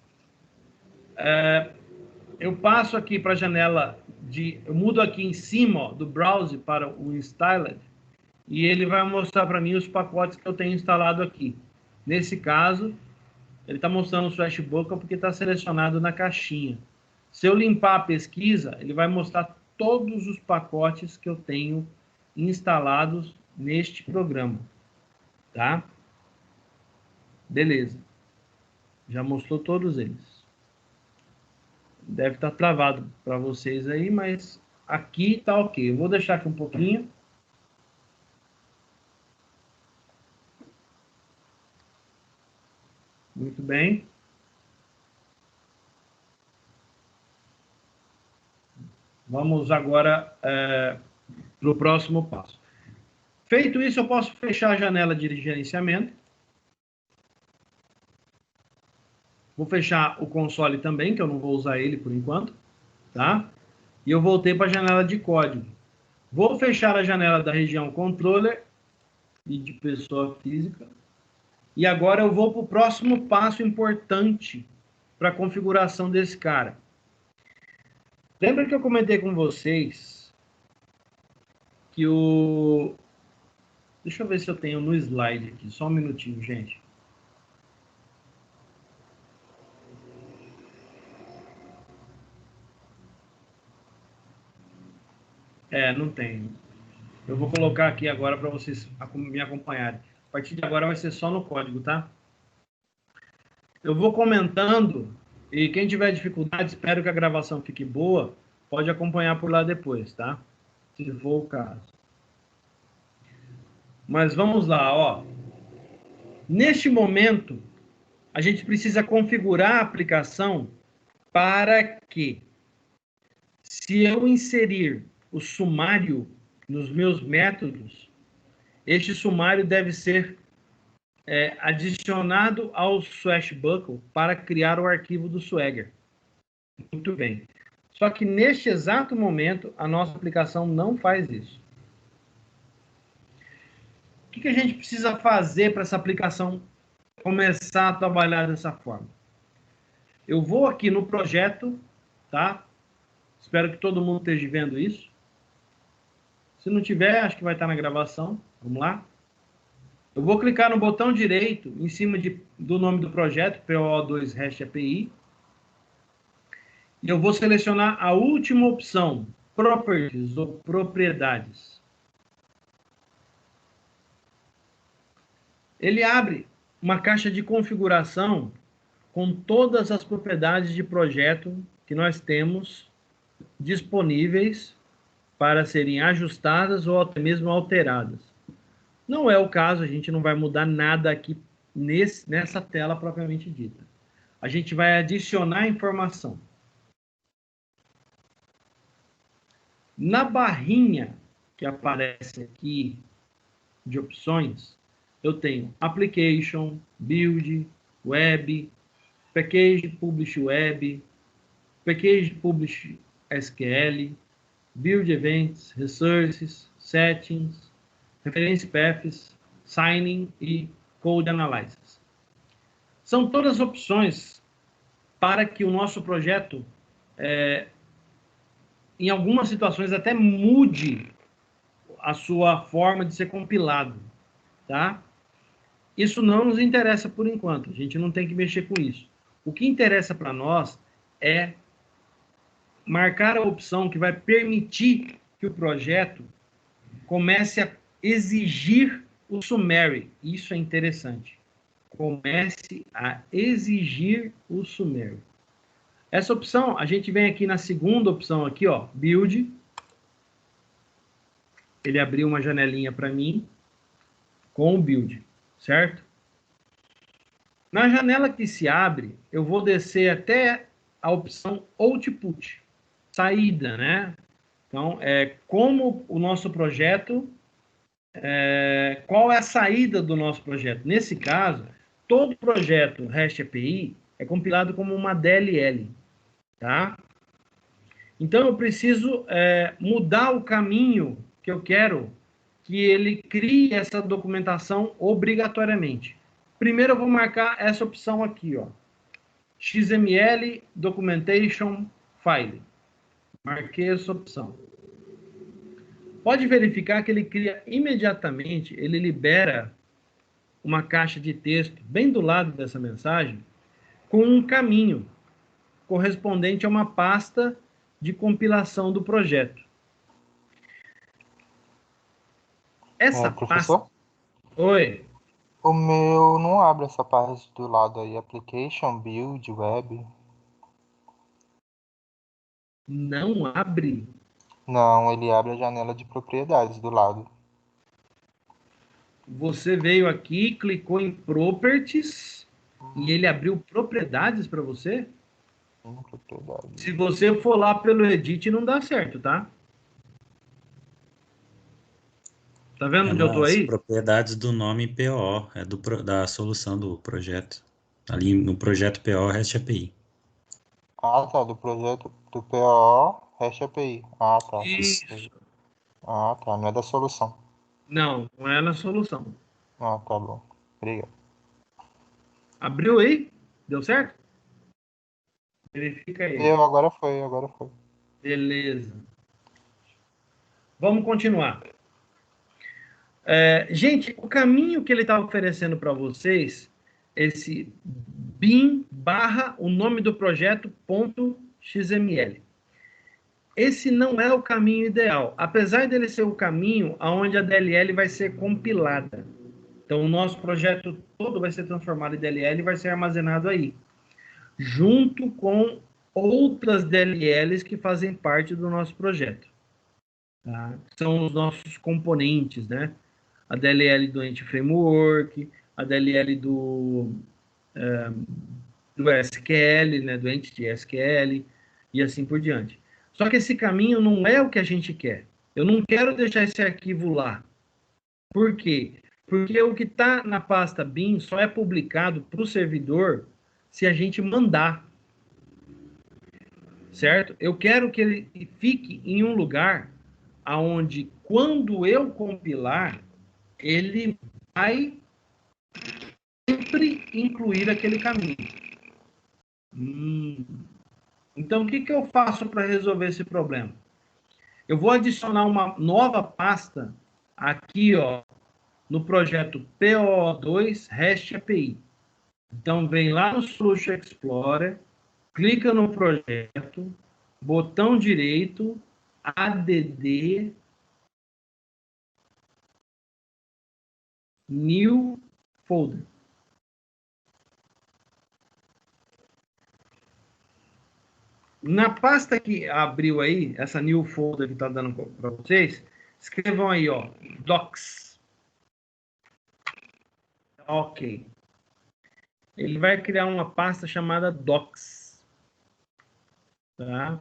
Eu passo aqui para a janela eu mudo aqui em cima, ó, do browser para o Installed e ele vai mostrar para mim os pacotes que eu tenho instalado aqui. Nesse caso, ele está mostrando o Swashbuckler porque está selecionado na caixinha. Se eu limpar a pesquisa, ele vai mostrar todos os pacotes que eu tenho instalados neste programa, tá? Beleza. Já mostrou todos eles. Deve estar travado para vocês aí, mas aqui está ok. Eu vou deixar aqui um pouquinho. Muito bem. Vamos agora para o próximo passo. Feito isso, eu posso fechar a janela de gerenciamento. Vou fechar o console também, que eu não vou usar ele por enquanto, tá? E eu voltei para a janela de código. Vou fechar a janela da região controller e de pessoa física. E agora eu vou para o próximo passo importante para a configuração desse cara. Lembra que eu comentei com vocês que o... Deixa eu ver se eu tenho no slide aqui, só um minutinho, gente. Não tenho. Eu vou colocar aqui agora para vocês me acompanharem. A partir de agora vai ser só no código, tá? Eu vou comentando e quem tiver dificuldade, espero que a gravação fique boa, pode acompanhar por lá depois, tá? Se for o caso. Mas vamos lá, ó. Neste momento, a gente precisa configurar a aplicação para que, se eu inserir o sumário nos meus métodos, este sumário deve ser adicionado ao Swashbuckle para criar o arquivo do Swagger. Muito bem. Só que neste exato momento, a nossa aplicação não faz isso. O que a gente precisa fazer para essa aplicação começar a trabalhar dessa forma? Eu vou aqui no projeto, tá? Espero que todo mundo esteja vendo isso. Se não tiver, acho que vai estar na gravação. Vamos lá. Eu vou clicar no botão direito, em cima do nome do projeto, PO2 REST API. E eu vou selecionar a última opção, Properties ou Propriedades. Ele abre uma caixa de configuração com todas as propriedades de projeto que nós temos disponíveis para serem ajustadas ou até mesmo alteradas. Não é o caso, a gente não vai mudar nada aqui nessa tela propriamente dita. A gente vai adicionar informação. Na barrinha que aparece aqui de opções, eu tenho Application, Build, Web, Package Publish Web, Package Publish SQL, Build Events, Resources, Settings, Reference Paths, Signing e Code Analysis. São todas opções para que o nosso projeto, em algumas situações, até mude a sua forma de ser compilado, tá? Isso não nos interessa por enquanto, a gente não tem que mexer com isso. O que interessa para nós é marcar a opção que vai permitir que o projeto comece a exigir o summary. Isso é interessante. Comece a exigir o summary. Essa opção, a gente vem aqui na segunda opção aqui, ó, Build. Ele abriu uma janelinha para mim com o Build, certo? Na janela que se abre, eu vou descer até a opção Output, saída, né? Então, como o nosso projeto, qual é a saída do nosso projeto? Nesse caso, todo projeto REST API é compilado como uma DLL, tá? Então, eu preciso mudar o caminho que eu quero que ele crie essa documentação obrigatoriamente. Primeiro, eu vou marcar essa opção aqui, ó. XML Documentation File. Marquei essa opção. Pode verificar que ele cria imediatamente, ele libera uma caixa de texto bem do lado dessa mensagem com um caminho correspondente a uma pasta de compilação do projeto. Essa professor? pasta... Oi. O meu não abre essa parte do lado aí, Application, Build, Web. Não abre? Não, ele abre a janela de propriedades do lado. Você veio aqui, clicou em Properties e ele abriu propriedades para você? Propriedades. Se você for lá pelo Edit, não dá certo, tá? Tá vendo onde eu tô aí? Propriedades do nome PO, da solução do projeto. Ali no projeto PO REST API. Ah, tá, do projeto do PO REST API. Ah, tá. Isso. Ah, tá, não é da solução. Não, não é na solução. Ah, tá bom. Obrigado. Abriu aí? Deu certo? Verifica aí. Agora foi. Beleza. Vamos continuar. Gente, o caminho que ele está oferecendo para vocês, esse bin / o nome do projeto .xml. Esse não é o caminho ideal, apesar dele ser o caminho onde a DLL vai ser compilada. Então, o nosso projeto todo vai ser transformado em DLL e vai ser armazenado aí, junto com outras DLLs que fazem parte do nosso projeto. Tá? São os nossos componentes, né? A DLL do Entity Framework, a DLL do SQL, né? Do Entity SQL, e assim por diante. Só que esse caminho não é o que a gente quer. Eu não quero deixar esse arquivo lá. Por quê? Porque o que está na pasta bin só é publicado para o servidor se a gente mandar. Certo? Eu quero que ele fique em um lugar aonde, quando eu compilar, ele vai sempre incluir aquele caminho. Então, o que eu faço para resolver esse problema? Eu vou adicionar uma nova pasta aqui, ó, no projeto PO2 REST API. Então, vem lá no Solution Explorer, clica no projeto, botão direito, add, new folder. Na pasta que abriu aí, essa new folder que está dando para vocês, escrevam aí, ó, docs. Ok. Ele vai criar uma pasta chamada docs. Tá?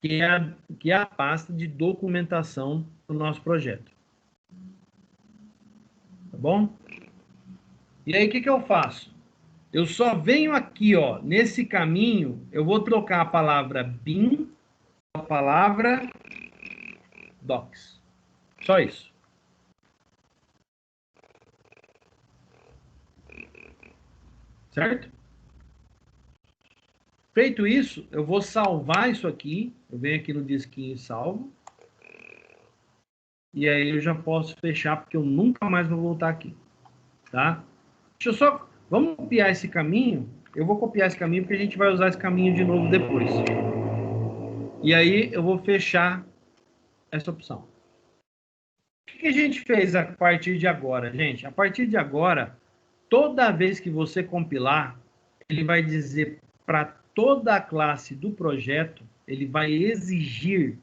Que é a pasta de documentação do nosso projeto. Tá bom? E aí, o que eu faço? Eu só venho aqui, ó, nesse caminho, eu vou trocar a palavra bin com a palavra docs. Só isso. Certo? Feito isso, eu vou salvar isso aqui. Eu venho aqui no disquinho e salvo. E aí eu já posso fechar, porque eu nunca mais vou voltar aqui. Tá? Deixa eu só... Vamos copiar esse caminho. Eu vou copiar esse caminho, porque a gente vai usar esse caminho de novo depois. E aí eu vou fechar essa opção. O que a gente fez a partir de agora, gente? A partir de agora, toda vez que você compilar, ele vai dizer para toda a classe do projeto, ele vai exigir,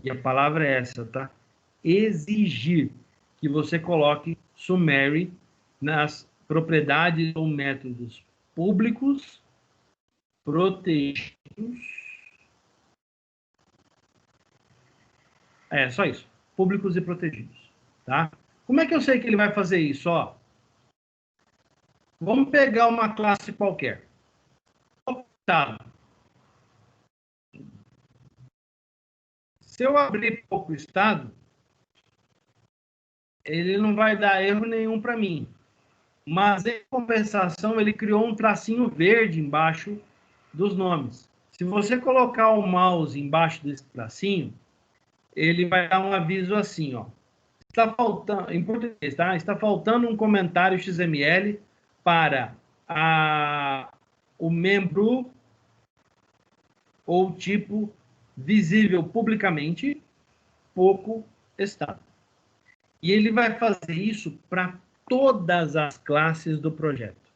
e a palavra é essa, tá? Exigir que você coloque summary nas propriedades ou métodos públicos, protegidos. É, só isso. Públicos e protegidos. Tá? Como é que eu sei que ele vai fazer isso? Ó, vamos pegar uma classe qualquer. Tá. Se eu abrir pouco estado, ele não vai dar erro nenhum para mim. Mas, em compensação, ele criou um tracinho verde embaixo dos nomes. Se você colocar o mouse embaixo desse tracinho, ele vai dar um aviso assim, ó. Está faltando, em português, tá? Está faltando um comentário XML para o membro ou tipo visível publicamente, pouco estado. E ele vai fazer isso para todas as classes do projeto.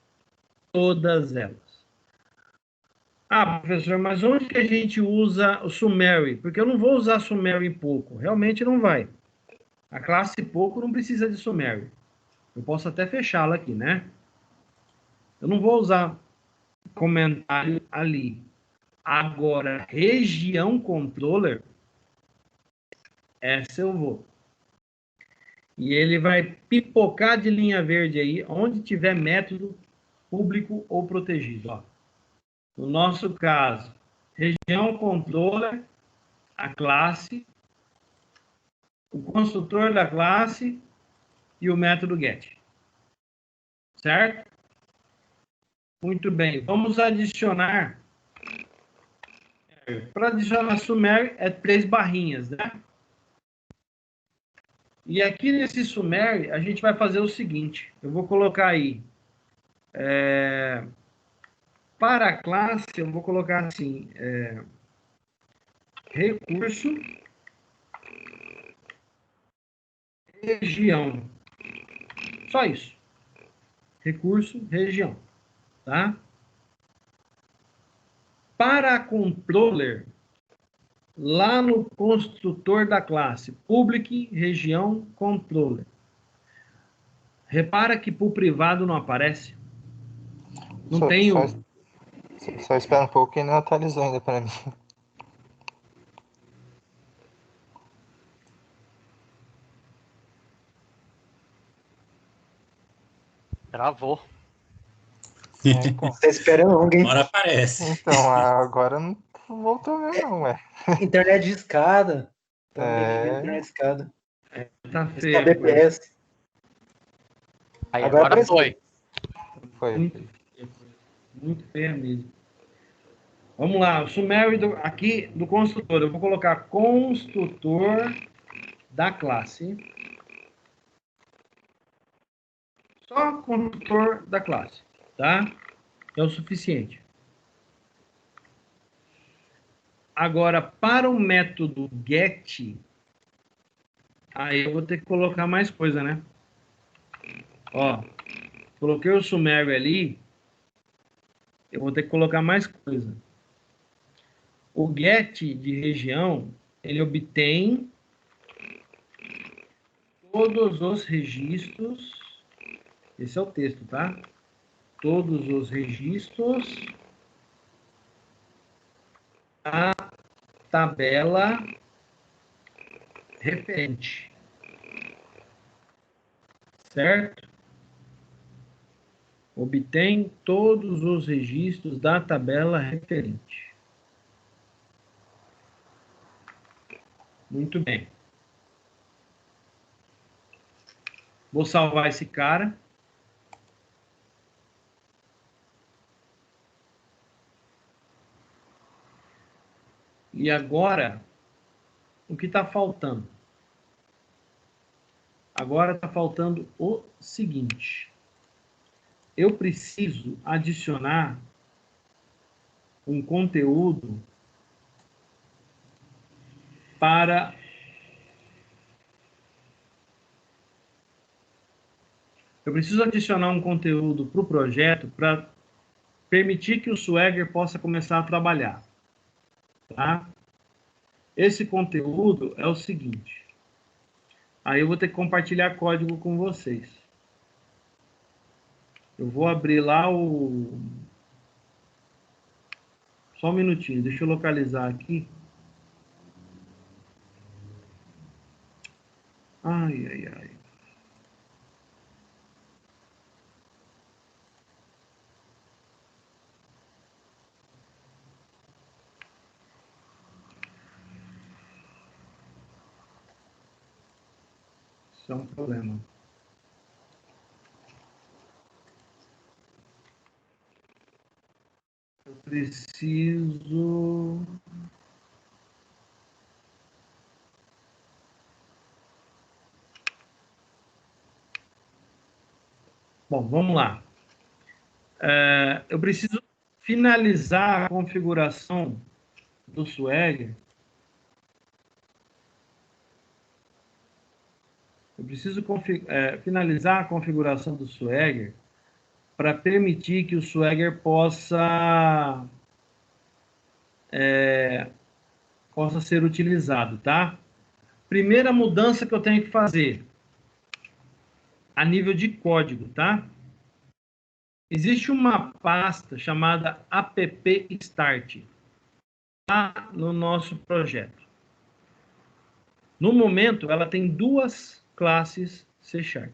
Todas elas. Ah, professor, mas onde que a gente usa o summary? Porque eu não vou usar summary em pouco. Realmente não vai. A classe pouco não precisa de summary. Eu posso até fechá-la aqui, né? Eu não vou usar comentário ali. Agora, região controller, essa eu vou. E ele vai pipocar de linha verde aí, onde tiver método público ou protegido. Ó. No nosso caso, região controller, a classe, o construtor da classe e o método get. Certo? Muito bem. Vamos adicionar. Para adicionar summary é 3 barrinhas, né? E aqui nesse summary, a gente vai fazer o seguinte. Eu vou colocar aí. Para a classe, eu vou colocar assim. Recurso. Região. Só isso. Recurso, região. Tá? Para a controller, lá no construtor da classe, public, região, controller. Repara que para o privado não aparece. Não tem o... Só espera um pouco que não atualizou ainda para mim. Travou. Então, Tá esperando longa, hein? Agora aparece. então, agora não voltou mesmo, não, ué. Internet de escada. É. Internet de escada. Tá Está feio. BPS. Aí, Agora agora apareceu. foi. Foi. Muito feia mesmo. Vamos lá, o sumário aqui do construtor. Eu vou colocar construtor da classe. Só construtor da classe, tá? É o suficiente. Agora, para o método get, aí eu vou ter que colocar mais coisa, né? Ó, coloquei o sumário ali, eu vou ter que colocar mais coisa. O get de região, ele obtém todos os registros, esse é o texto, tá? Todos os registros da tabela referente. Certo? Obtém todos os registros da tabela referente. Muito bem. Vou salvar esse cara. E agora, o que está faltando? Agora está faltando o seguinte. Eu preciso adicionar um conteúdo para o projeto para permitir que o Swagger possa começar a trabalhar, tá? Esse conteúdo é o seguinte. Aí eu vou ter que compartilhar código com vocês. Eu vou abrir lá o... Só um minutinho, deixa eu localizar aqui. Ai, ai, ai. Isso é um problema. Eu preciso... Bom, vamos lá. Eu preciso finalizar a configuração do Swagger. Eu preciso finalizar a configuração do Swagger para permitir que o Swagger possa ser utilizado, tá? Primeira mudança que eu tenho que fazer a nível de código, tá? Existe uma pasta chamada app-start lá no nosso projeto. No momento, ela tem duas classes C#.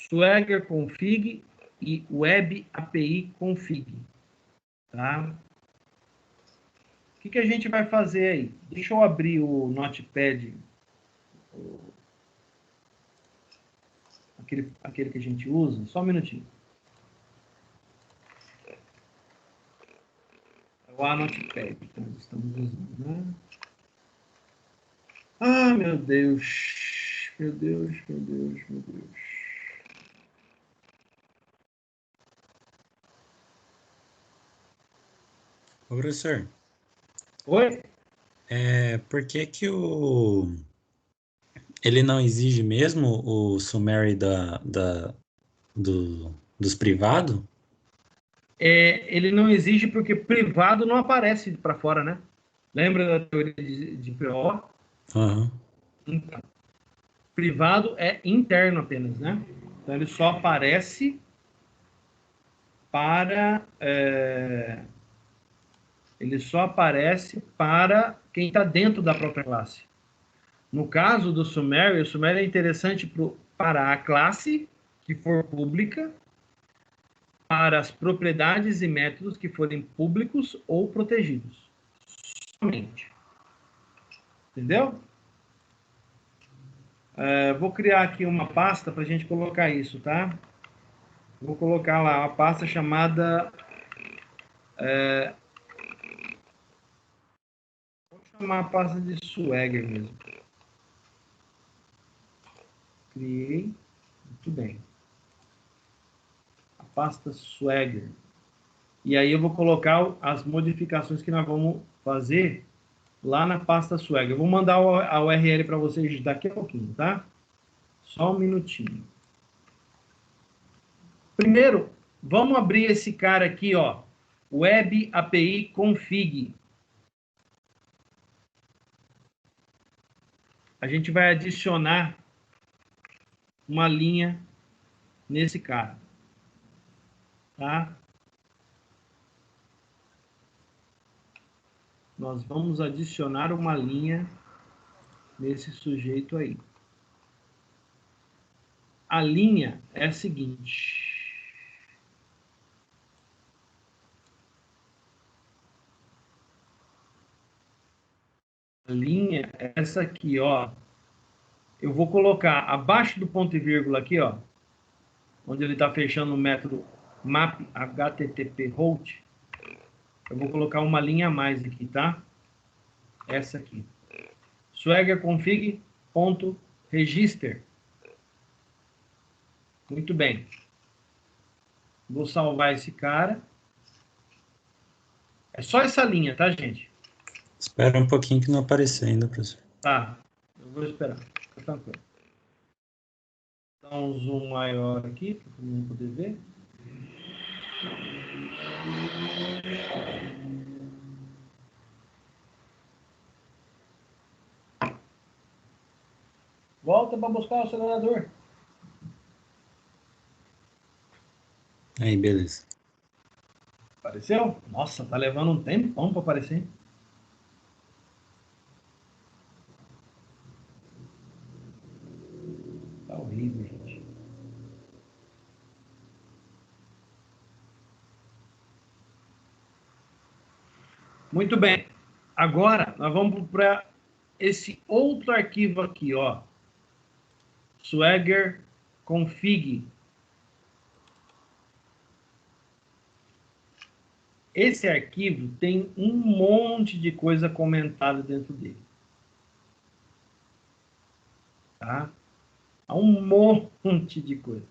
Swagger config e web API config. Tá? O que a gente vai fazer aí? Deixa eu abrir o Notepad, aquele que a gente usa. Só um minutinho. É o Notepad que nós estamos usando, né? Ah, meu Deus. Meu Deus, meu Deus, meu Deus. Ô, professor, Oi? por que que ele não exige mesmo o summary dos privados? Ele não exige porque privado não aparece para fora, né? Lembra da teoria de PO? Aham. Então, privado é interno apenas, né? Então, ele só aparece para... ele só aparece para quem está dentro da própria classe. No caso do summary, o summary é interessante para a classe que for pública para as propriedades e métodos que forem públicos ou protegidos. Somente. Entendeu? Vou criar aqui uma pasta para a gente colocar isso, tá? Vou colocar lá uma pasta chamada... vou chamar a pasta de Swagger mesmo. Criei. Muito bem. A pasta Swagger. E aí eu vou colocar as modificações que nós vamos fazer lá na pasta Swagger. Eu vou mandar a URL para vocês daqui a pouquinho, tá? Só um minutinho. Primeiro, vamos abrir esse cara aqui, ó. Web API Config. A gente vai adicionar uma linha nesse cara. Tá? Nós vamos adicionar uma linha nesse sujeito aí. A linha é a seguinte. A linha é essa aqui, ó. Eu vou colocar abaixo do ponto e vírgula aqui, ó, onde ele está fechando o método map http route. Eu vou colocar uma linha a mais aqui, tá? Essa aqui. Swagger config.register. Muito bem. Vou salvar esse cara. É só essa linha, tá, gente? Espera um pouquinho que não apareceu ainda, professor. Tá. Eu vou esperar. Fica tranquilo. Dá um zoom maior aqui, para todo mundo poder ver. Volta para buscar o acelerador. Aí, beleza. Apareceu? Nossa, tá levando um tempão para aparecer. Tá horrível, gente. Muito bem. Agora, nós vamos para esse outro arquivo aqui, ó. Swagger config. Esse arquivo tem um monte de coisa comentada dentro dele. Tá? Há um monte de coisa.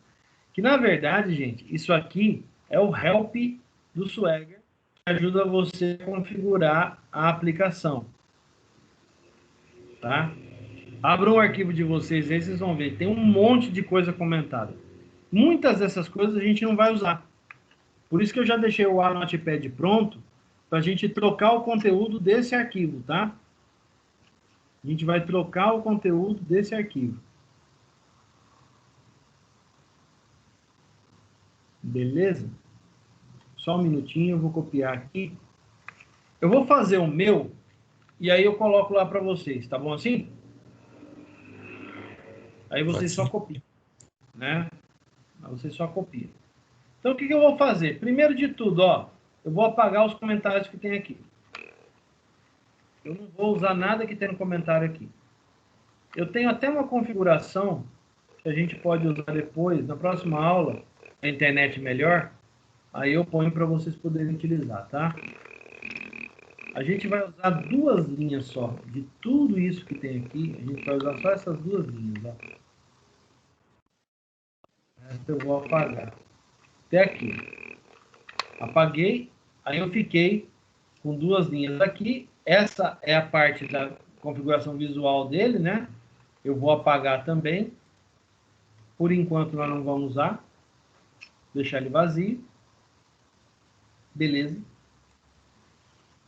Que, na verdade, gente, isso aqui é o help do Swagger, que ajuda você a configurar a aplicação. Tá? Abra um arquivo de vocês aí, vocês vão ver. Tem um monte de coisa comentada. Muitas dessas coisas a gente não vai usar. Por isso que eu já deixei o Notepad pronto para a gente trocar o conteúdo desse arquivo, tá? A gente vai trocar o conteúdo desse arquivo. Beleza? Só um minutinho, eu vou copiar aqui. Eu vou fazer o meu e aí eu coloco lá para vocês, tá bom assim? Aí vocês só copiam, né? Aí vocês só copiam. Então, o que eu vou fazer? Primeiro de tudo, ó, eu vou apagar os comentários que tem aqui. Eu não vou usar nada que tem no comentário aqui. Eu tenho até uma configuração que a gente pode usar depois, na próxima aula, a internet melhor, aí eu ponho para vocês poderem utilizar, tá? A gente vai usar duas linhas só. De tudo isso que tem aqui, a gente vai usar só essas duas linhas, ó. Essa eu vou apagar. Até aqui. Apaguei, aí eu fiquei com duas linhas aqui. Essa é a parte da configuração visual dele, né? Eu vou apagar também. Por enquanto nós não vamos usar. Deixar ele vazio. Beleza.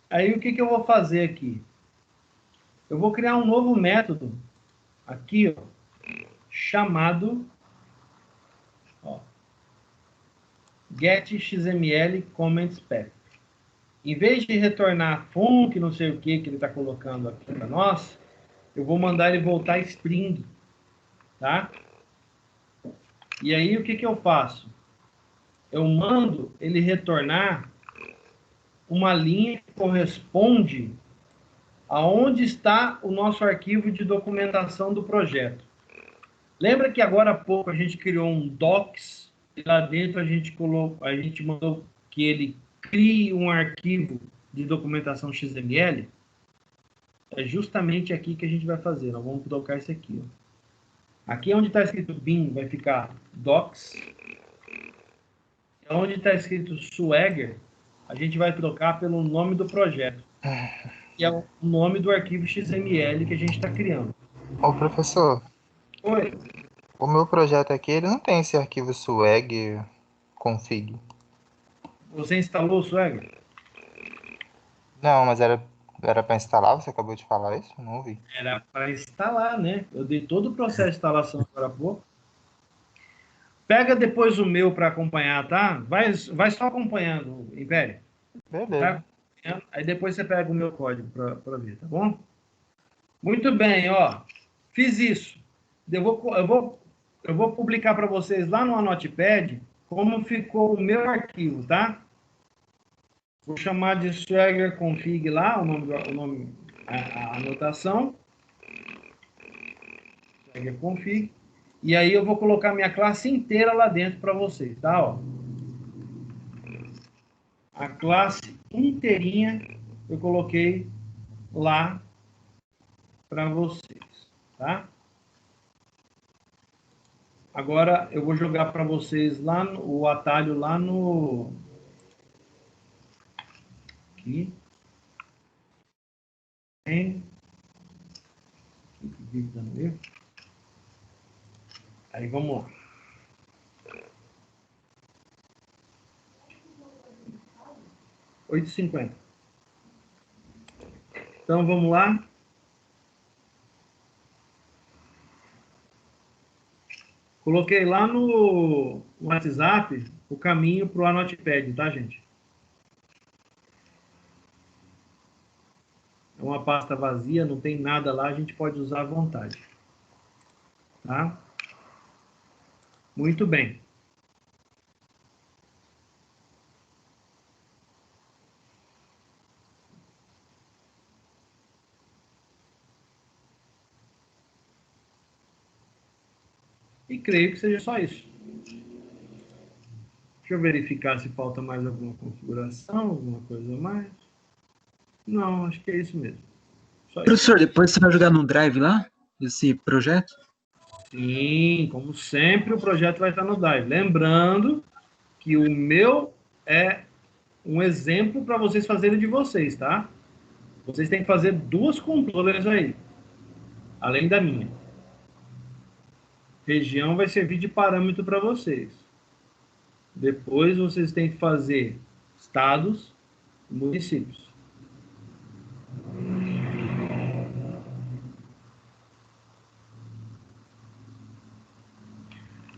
Aí o que eu vou fazer aqui? Eu vou criar um novo método aqui, ó, chamado getXML comments path. Em vez de retornar func, não sei o que ele está colocando aqui para nós, eu vou mandar ele voltar string, tá? E aí o que eu faço? eu mando ele retornar uma linha que corresponde aonde está o nosso arquivo de documentação do projeto. Lembra que agora há pouco a gente criou um docs e lá dentro a gente mandou que ele crie um arquivo de documentação XML? É justamente aqui que a gente vai fazer. Nós vamos colocar isso aqui. Ó. Aqui onde está escrito bin vai ficar docs. Onde está escrito Swagger, a gente vai trocar pelo nome do projeto, que é o nome do arquivo XML que a gente está criando. Ô, professor, Oi, o meu projeto aqui, ele não tem esse arquivo swag config. você instalou o Swagger? Não, mas era para instalar, você acabou de falar isso? Não ouvi. Era para instalar, né? Eu dei todo o processo de instalação agora há pouco. Pega depois o meu para acompanhar, tá? Vai só acompanhando, Império. Beleza. Tá? Aí depois você pega o meu código para ver, tá bom? Muito bem, ó. Fiz isso. Eu vou publicar para vocês lá no Notepad como ficou o meu arquivo, tá? Vou chamar de Swagger Config lá, a anotação. Swagger Config. E aí eu vou colocar minha classe inteira lá dentro para vocês, tá? Ó. A classe inteirinha eu coloquei lá para vocês, tá? Agora eu vou jogar para vocês lá o atalho lá no aqui. Tem dando erro. Aí vamos lá. R$8,50. Então vamos lá. Coloquei lá no WhatsApp o caminho para o Anotepad, tá, gente? É uma pasta vazia, não tem nada lá, a gente pode usar à vontade. Tá? Muito bem. E creio que seja só isso. Deixa eu verificar se falta mais alguma configuração, alguma coisa a mais. Não, acho que é isso mesmo. Só isso. Professor, depois você vai jogar no Drive lá, esse projeto? Sim, como sempre, o projeto vai estar no Drive. Lembrando que o meu é um exemplo para vocês fazerem de vocês, tá? Vocês têm que fazer 2 controllers aí, além da minha. Região vai servir de parâmetro para vocês. Depois vocês têm que fazer estados e municípios.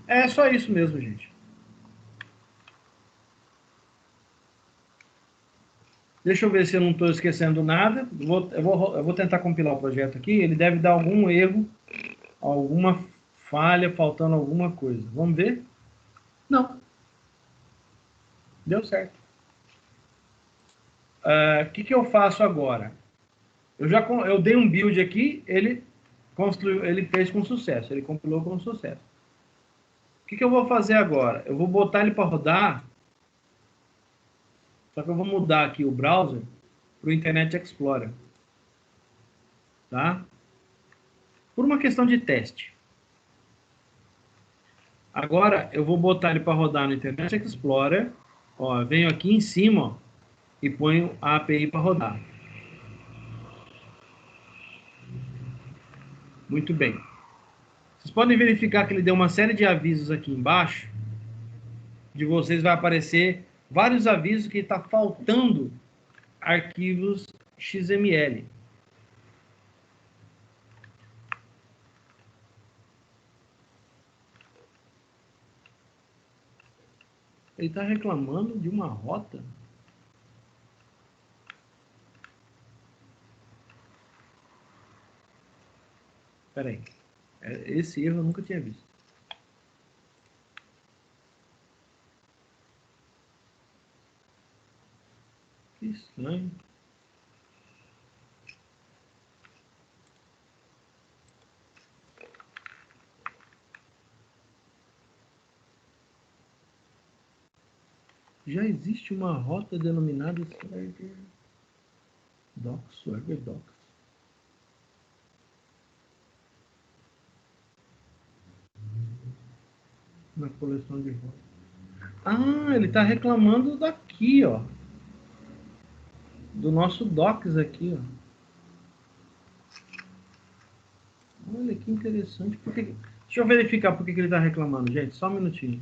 É só isso mesmo, gente. Deixa eu ver se eu não estou esquecendo nada. Eu vou tentar compilar o projeto aqui. Ele deve dar algum erro, alguma falha, faltando alguma coisa. Vamos ver? Não. Deu certo. O que eu faço agora? Eu dei um build aqui, ele fez com sucesso, ele compilou com sucesso. O que eu vou fazer agora? Eu vou botar ele para rodar, só que eu vou mudar aqui o browser para o Internet Explorer. Tá? Por uma questão de teste. Agora eu vou botar ele para rodar no Internet Explorer. Ó, venho aqui em cima, ó, e ponho a API para rodar. Muito bem. Vocês podem verificar que ele deu uma série de avisos aqui embaixo. De vocês vai aparecer vários avisos que está faltando arquivos XML. Ele está reclamando de uma rota? Espera aí. Esse erro eu nunca tinha visto. Que estranho. Já existe uma rota denominada Swagger Docs, Swagger Docs. Na coleção de rotas. Ah, ele está reclamando daqui, ó. Do nosso Docs aqui, ó. Olha que interessante. Deixa eu verificar por que ele está reclamando, gente. Só um minutinho.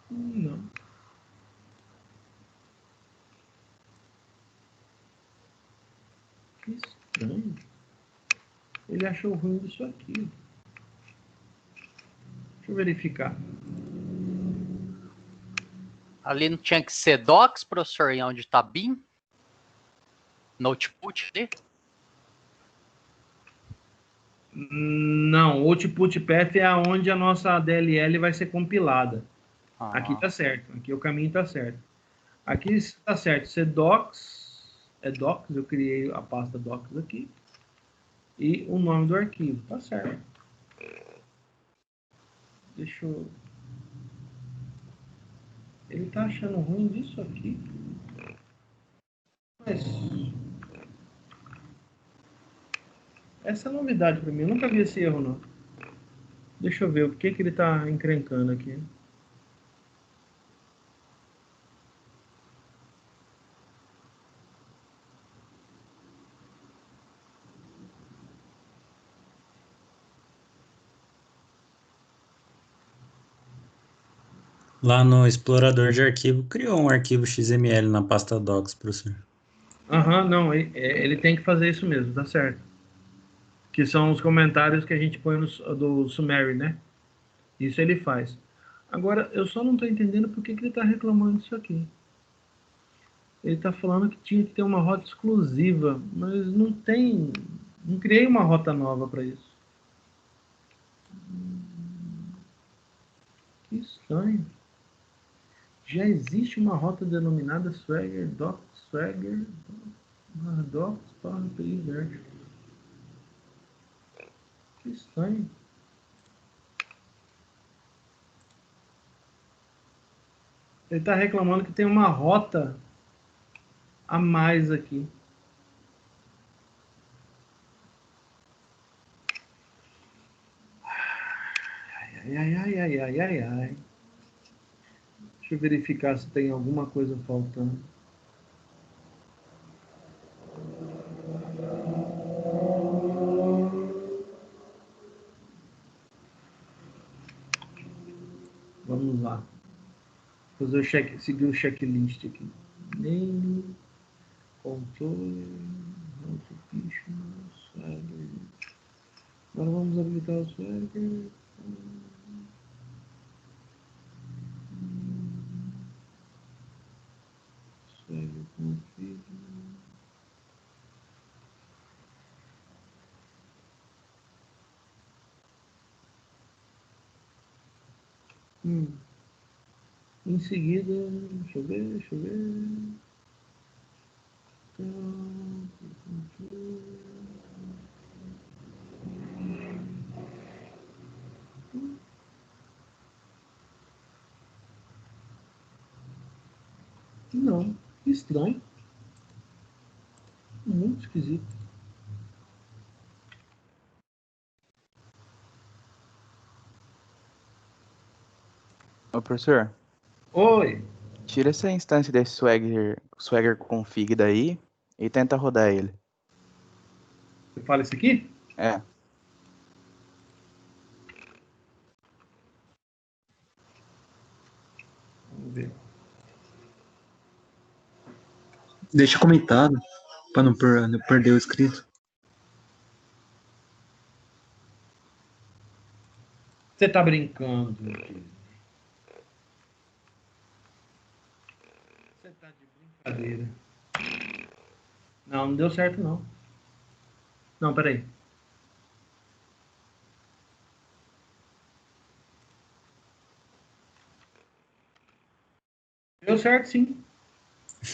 Não. Que estranho. Ele achou ruim disso aqui. Deixa eu verificar. Ali não tinha que ser docs, professor, e onde tá bin? Notebook ali? Não, o output path é onde a nossa DLL vai ser compilada. Aqui Ah, tá certo. Aqui o caminho tá certo. Aqui está certo. Ser docs, é docs, eu criei a pasta docs aqui. E o nome do arquivo, tá certo. Deixa eu... Ele tá achando ruim disso aqui. Mas... essa é novidade para mim. Eu nunca vi esse erro, não. Deixa eu ver o que ele tá encrencando aqui. Lá no explorador de arquivo, criou um arquivo XML na pasta docs, professor. Aham, não. Ele tem que fazer isso mesmo, tá certo. Que são os comentários que a gente põe do summary, né? Isso ele faz. Agora, eu só não estou entendendo por que ele está reclamando disso aqui. Ele está falando que tinha que ter uma rota exclusiva, mas não tem... Não criei uma rota nova para isso. Que estranho. Já existe uma rota denominada Swagger Docs, Swagger Docs para API verde. Que estranho. Ele está reclamando que tem uma rota a mais aqui. Ai, ai, ai, ai, ai, ai, ai. Deixa eu verificar se tem alguma coisa faltando. Vamos lá. Fazer seguir o checklist aqui. Name, controle, notification, swagger. Agora vamos habilitar o swagger. Swagger config. Em seguida, deixa eu ver. Não, que estranho. Muito esquisito. Ô, professor, Oi, tira essa instância desse Swagger config daí e tenta rodar ele. você fala isso aqui? É. Vamos ver. Deixa comentado, para não perder o escrito. Você tá brincando, meu filho. Você tá de brincadeira. Não, não deu certo, não. Não, peraí. Deu certo, sim.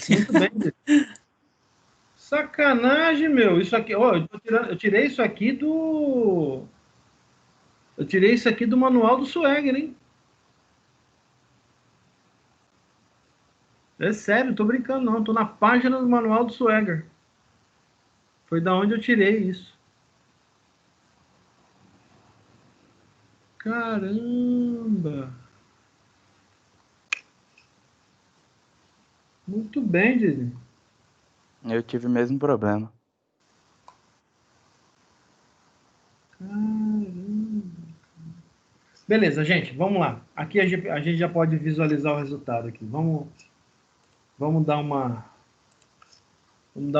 Muito bem. Sacanagem, meu. Isso aqui, ó, eu tirei isso aqui do... Eu tirei isso aqui do manual do Swagger, hein? É sério, não tô brincando não. Tô na página do manual do Swagger. Foi da onde eu tirei isso. Caramba! Muito bem, Disney. Eu tive o mesmo problema. Caramba. Beleza, gente, vamos lá. Aqui a gente já pode visualizar o resultado aqui. Vamos dar uma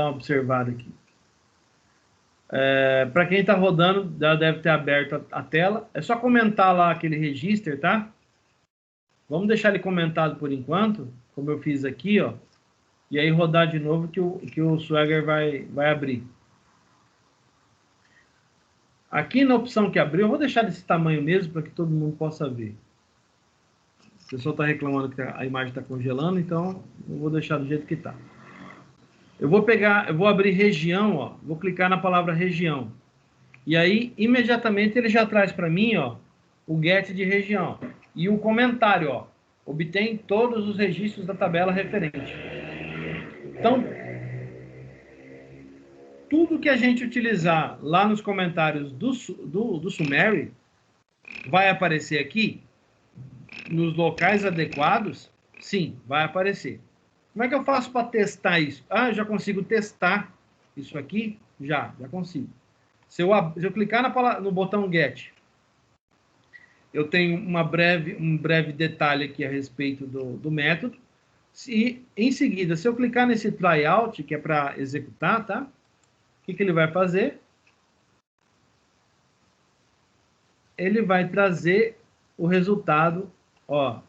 observada aqui. Para quem está rodando, já deve ter aberto a tela. É só comentar lá aquele register, tá? Vamos deixar ele comentado por enquanto, como eu fiz aqui, ó. E aí rodar de novo que o Swagger vai abrir. Aqui na opção que abriu, eu vou deixar desse tamanho mesmo para que todo mundo possa ver. O pessoal está reclamando que a imagem está congelando, então eu vou deixar do jeito que está. Eu vou abrir região, ó. Vou clicar na palavra região. E aí, imediatamente, ele já traz para mim, ó, o get de região. E o comentário, ó. Obtém todos os registros da tabela referente. Então, tudo que a gente utilizar lá nos comentários do summary vai aparecer aqui, nos locais adequados, sim, vai aparecer. Como é que eu faço para testar isso? Ah, eu já consigo testar isso aqui? Já consigo. Se eu clicar no botão Get, eu tenho um breve detalhe aqui a respeito do método. E, em seguida, se eu clicar nesse tryout, que é para executar, tá? O que ele vai fazer? Ele vai trazer o resultado, ó,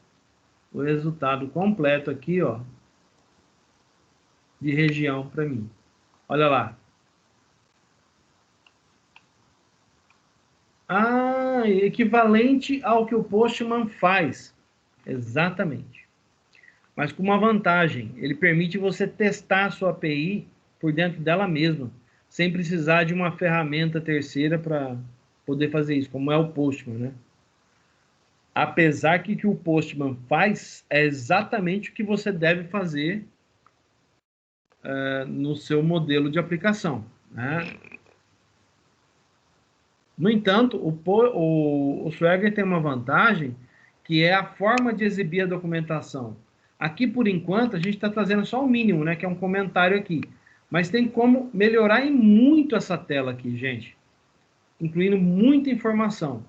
o resultado completo aqui, ó, de região para mim. Olha lá. Ah, equivalente ao que o Postman faz. Exatamente. Mas com uma vantagem. Ele permite você testar a sua API por dentro dela mesma, sem precisar de uma ferramenta terceira para poder fazer isso, como é o Postman, né? Apesar que o que o Postman faz é exatamente o que você deve fazer no seu modelo de aplicação, né? No entanto, o Swagger tem uma vantagem, que é a forma de exibir a documentação. Aqui, por enquanto, a gente está trazendo só o mínimo, né, que é um comentário aqui. Mas tem como melhorar em muito essa tela aqui, gente. Incluindo muita informação.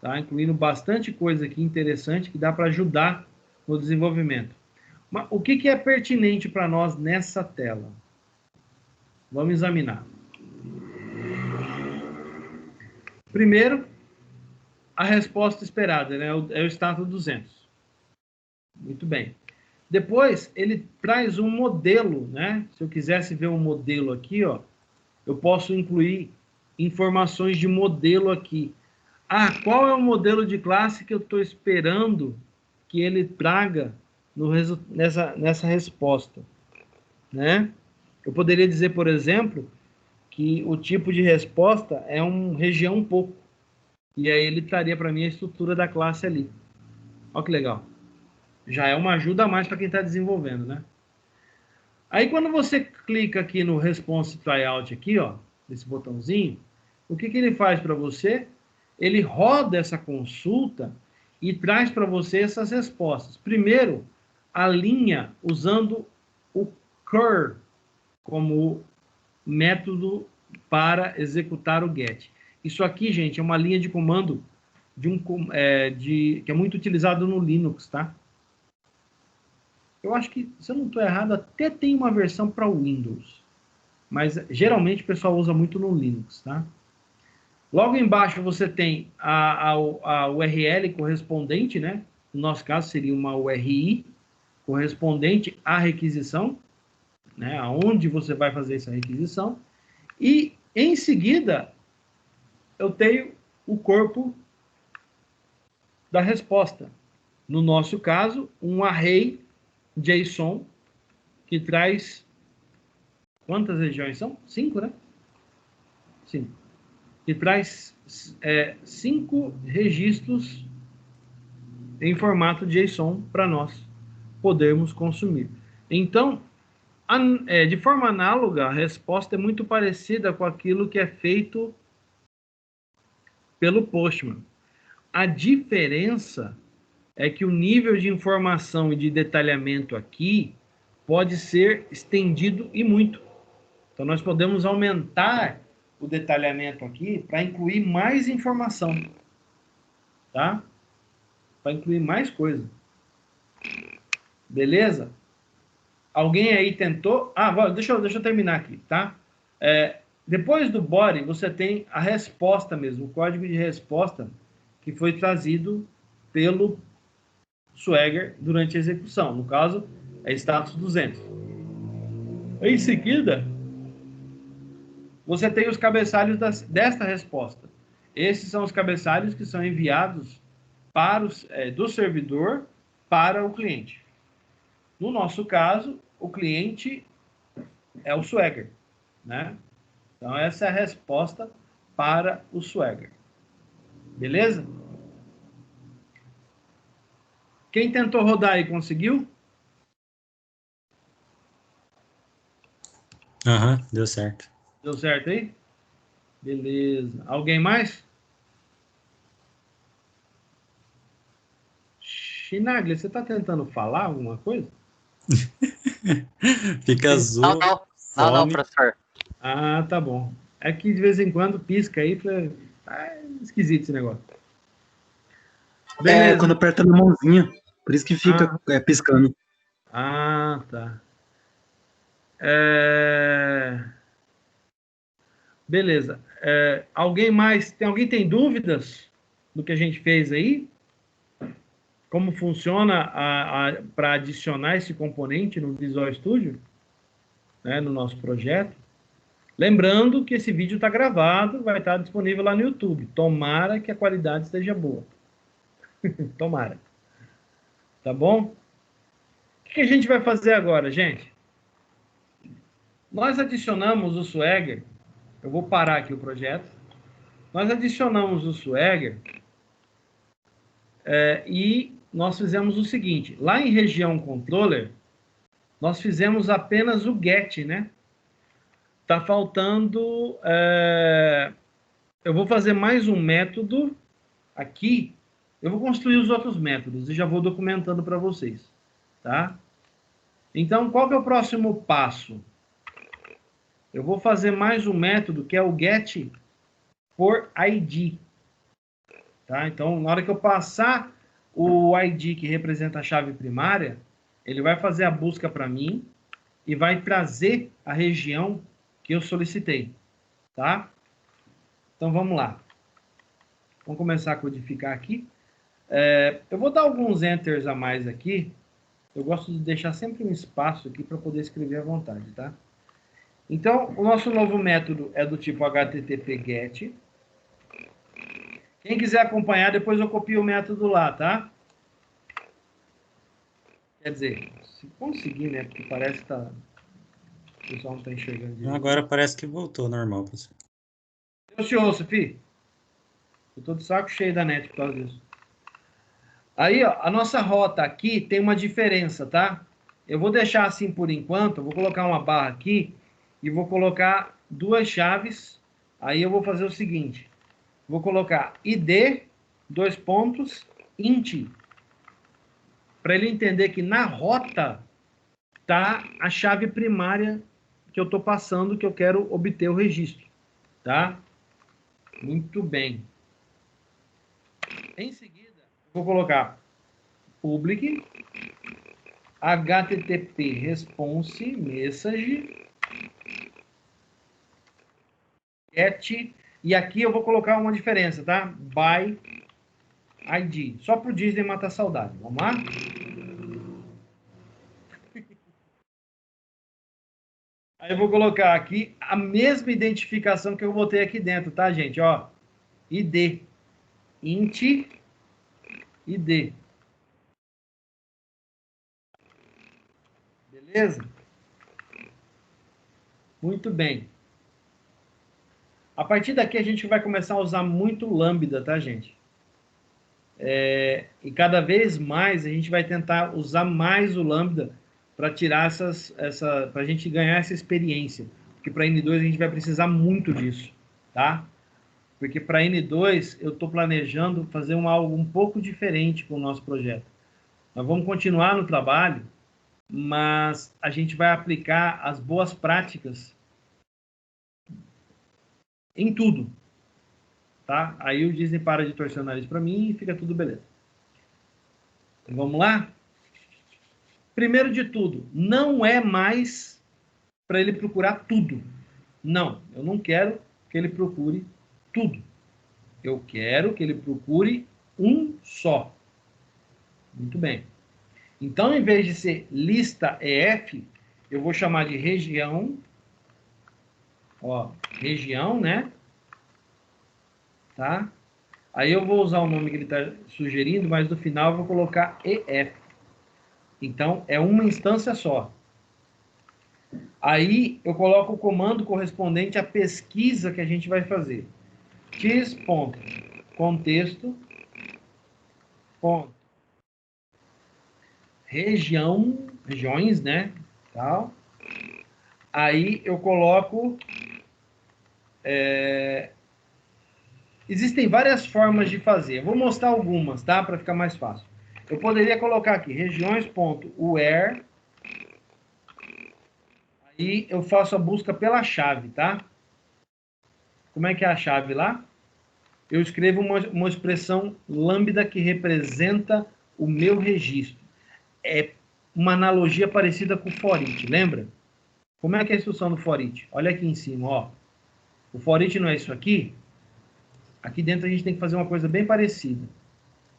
Tá? Incluindo bastante coisa aqui interessante que dá para ajudar no desenvolvimento. Mas o que é pertinente para nós nessa tela? Vamos examinar. Primeiro, a resposta esperada, né? É o status 200. Muito bem. Depois, ele traz um modelo, né? Se eu quisesse ver um modelo aqui, ó, eu posso incluir informações de modelo aqui. Ah, qual é o modelo de classe que eu estou esperando que ele traga nessa resposta, né? Eu poderia dizer, por exemplo, que o tipo de resposta é região pouco. E aí ele traria para mim a estrutura da classe ali. Olha que legal. Já é uma ajuda a mais para quem está desenvolvendo, né? Aí quando você clica aqui no Response Tryout aqui, ó, nesse botãozinho, o que ele faz para você? Ele roda essa consulta e traz para você essas respostas. Primeiro, a linha usando o cur como método para executar o get. Isso aqui, gente, é uma linha de comando que é muito utilizado no Linux, tá? Eu acho que, se eu não estou errado, até tem uma versão para Windows. Mas, geralmente, o pessoal usa muito no Linux, tá? Logo embaixo, você tem a URL correspondente, né? No nosso caso, seria uma URI correspondente à requisição, né? Aonde você vai fazer essa requisição. E, em seguida, eu tenho o corpo da resposta. no nosso caso, um array JSON que traz... Quantas regiões são? 5, né? 5. Que traz 5 registros em formato JSON para nós podermos consumir. Então, de forma análoga, a resposta é muito parecida com aquilo que é feito pelo Postman. A diferença é que o nível de informação e de detalhamento aqui pode ser estendido e muito. Então, nós podemos aumentar o detalhamento aqui para incluir mais informação, tá? Para incluir mais coisa. Beleza? Alguém aí tentou... deixa eu terminar aqui, tá? Depois do body, você tem a resposta mesmo, o código de resposta que foi trazido pelo Swagger durante a execução. No caso, é status 200. Em seguida, você tem os cabeçalhos desta resposta. Esses são os cabeçalhos que são enviados do servidor para o cliente. No nosso caso, o cliente é o Swagger, né? Então, essa é a resposta para o Swagger. Beleza? Quem tentou rodar aí, conseguiu? Deu certo. Deu certo aí? Beleza. Alguém mais? Chinaglia, você está tentando falar alguma coisa? Fica azul. Não, professor. Ah, tá bom. É que de vez em quando pisca aí. Esquisito esse negócio. Beleza. Quando aperta na mãozinha. Por isso que fica piscando. Ah, tá. Beleza. Alguém mais? Alguém tem dúvidas do que a gente fez aí? Como funciona para adicionar esse componente no Visual Studio, né, no nosso projeto? Lembrando que esse vídeo está gravado, vai estar disponível lá no YouTube. Tomara que a qualidade esteja boa. Tomara. Tá bom? O que a gente vai fazer agora, gente? Nós adicionamos o Swagger. Eu vou parar aqui o projeto. Nós adicionamos o Swagger e nós fizemos o seguinte. Lá em região controller, nós fizemos apenas o get, né? Tá faltando... eu vou fazer mais um método aqui. Eu vou construir os outros métodos e já vou documentando para vocês, tá? Então, qual que é o próximo passo? Eu vou fazer mais um método que é o get por ID. Tá? Então, na hora que eu passar o ID que representa a chave primária, ele vai fazer a busca para mim e vai trazer a região que eu solicitei. Tá? Então, vamos lá. Vamos começar a codificar aqui. Eu vou dar alguns enters a mais aqui. Eu gosto de deixar sempre um espaço aqui para poder escrever à vontade, tá? Então, o nosso novo método é do tipo http-get. Quem quiser acompanhar, depois eu copio o método lá, tá? Quer dizer, se conseguir, né? Porque parece que o pessoal não está enxergando direito. Agora parece que voltou normal, professor. Eu te ouço, fi. Eu tô de saco cheio da net por causa disso. Aí, ó, a nossa rota aqui tem uma diferença, tá? Eu vou deixar assim por enquanto, eu vou colocar uma barra aqui e vou colocar 2 chaves. Aí eu vou fazer o seguinte. Vou colocar id, 2 pontos, int. Para ele entender que na rota tá a chave primária que eu estou passando, que eu quero obter o registro. Tá? Muito bem. Em seguida, vou colocar public http response message get, e aqui eu vou colocar uma diferença, tá? By ID. Só pro Disney matar saudade. Vamos lá? Aí eu vou colocar aqui a mesma identificação que eu botei aqui dentro, tá, gente? Ó, ID. Int ID. Beleza? Muito bem. A partir daqui a gente vai começar a usar muito lambda, tá, gente? E cada vez mais a gente vai tentar usar mais o lambda para tirar para a gente ganhar essa experiência. Porque para N2 a gente vai precisar muito disso, tá? Porque para N2 eu estou planejando fazer algo um pouco diferente com o nosso projeto. Nós vamos continuar no trabalho, mas a gente vai aplicar as boas práticas em tudo, tá? Aí o Disney para de torcer o nariz para mim e fica tudo beleza. Vamos lá? Primeiro de tudo, não é mais para ele procurar tudo. Não, eu não quero que ele procure tudo. Eu quero que ele procure um só. Muito bem. Então, em vez de ser lista EF, eu vou chamar de região. Ó, região, né? Tá? Aí eu vou usar o nome que ele está sugerindo, mas no final eu vou colocar EF. Então, é uma instância só. Aí eu coloco o comando correspondente à pesquisa que a gente vai fazer. x.contexto. Regiões, né? Tal. Aí eu coloco... Existem várias formas de fazer. Eu vou mostrar algumas, tá? Para ficar mais fácil. Eu poderia colocar aqui, regiões.where. Aí eu faço a busca pela chave, tá? Como é que é a chave lá? Eu escrevo uma expressão lambda que representa o meu registro. É uma analogia parecida com o for each, lembra? Como é que é a instrução do for each? Olha aqui em cima, ó. O for each não é isso aqui? Aqui dentro a gente tem que fazer uma coisa bem parecida.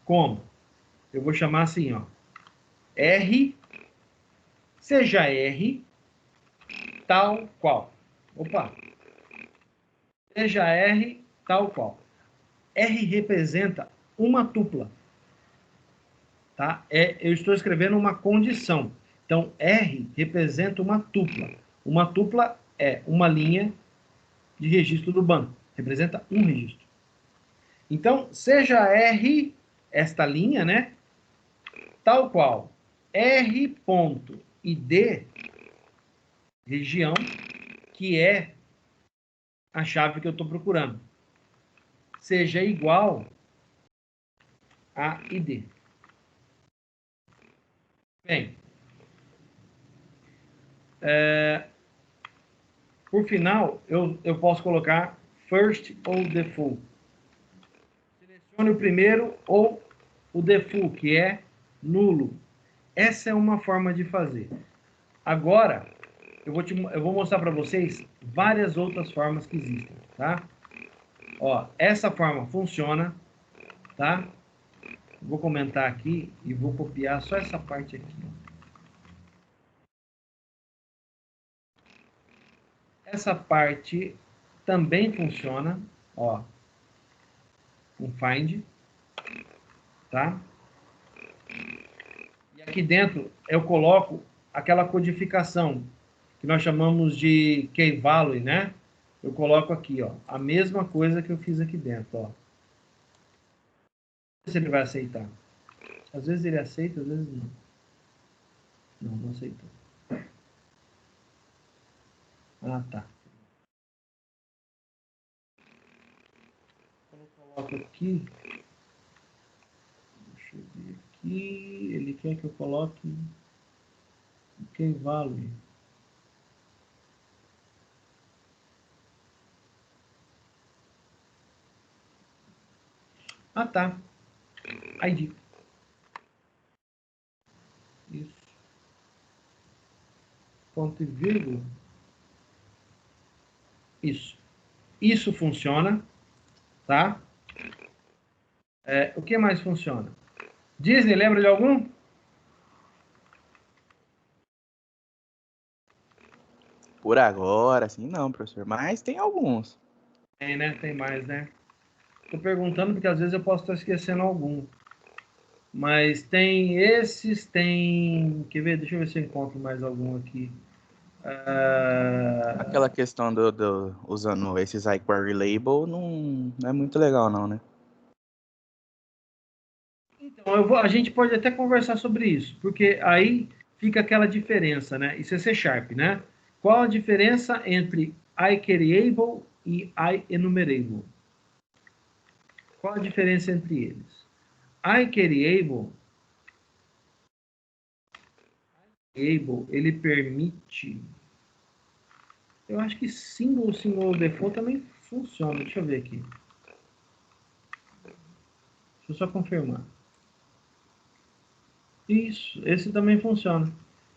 Como? Eu vou chamar assim, ó. R, seja R, tal qual. Opa! Seja R, tal qual. R representa uma tupla. Tá? Eu estou escrevendo uma condição. Então, R representa uma tupla. Uma tupla é uma linha de registro do banco. Representa um registro. Então, seja R, esta linha, né? Tal qual. R.id, região, que é a chave que eu estou procurando. Seja igual a ID. Bem, por final, eu posso colocar first ou default. Selecione o primeiro ou o default, que é nulo. Essa é uma forma de fazer. Agora, eu vou mostrar para vocês várias outras formas que existem, tá? Ó, essa forma funciona, tá? Vou comentar aqui e vou copiar só essa parte aqui. Essa parte também funciona, ó, com find, tá? E aqui dentro eu coloco aquela codificação que nós chamamos de key value, né? Eu coloco aqui, ó, a mesma coisa que eu fiz aqui dentro, ó. Se ele vai aceitar. Às vezes ele aceita, às vezes não. Não aceitou. Ah, tá. Eu coloco aqui. Deixa eu ver aqui. Ele quer que eu coloque key value. Ah, tá. ID. Isso. Ponto e vírgula. Isso. Isso funciona, tá? O que mais funciona? Disney, lembra de algum? Por agora, assim, não, professor. Mas tem alguns. Tem, né? Tem mais, né? Estou perguntando porque às vezes eu posso estar esquecendo algum. Mas tem esses, tem... Quer ver? Deixa eu ver se eu encontro mais algum aqui. Aquela questão usando esses iQuery label não é muito legal, não, né? Então, a gente pode até conversar sobre isso, porque aí fica aquela diferença, né? Isso é C Sharp, né? Qual a diferença entre iCareable e iEnumerable? Qual a diferença entre eles? iCareable, ele permite... Eu acho que single default também funciona. Deixa eu ver aqui. Deixa eu só confirmar. Isso, esse também funciona.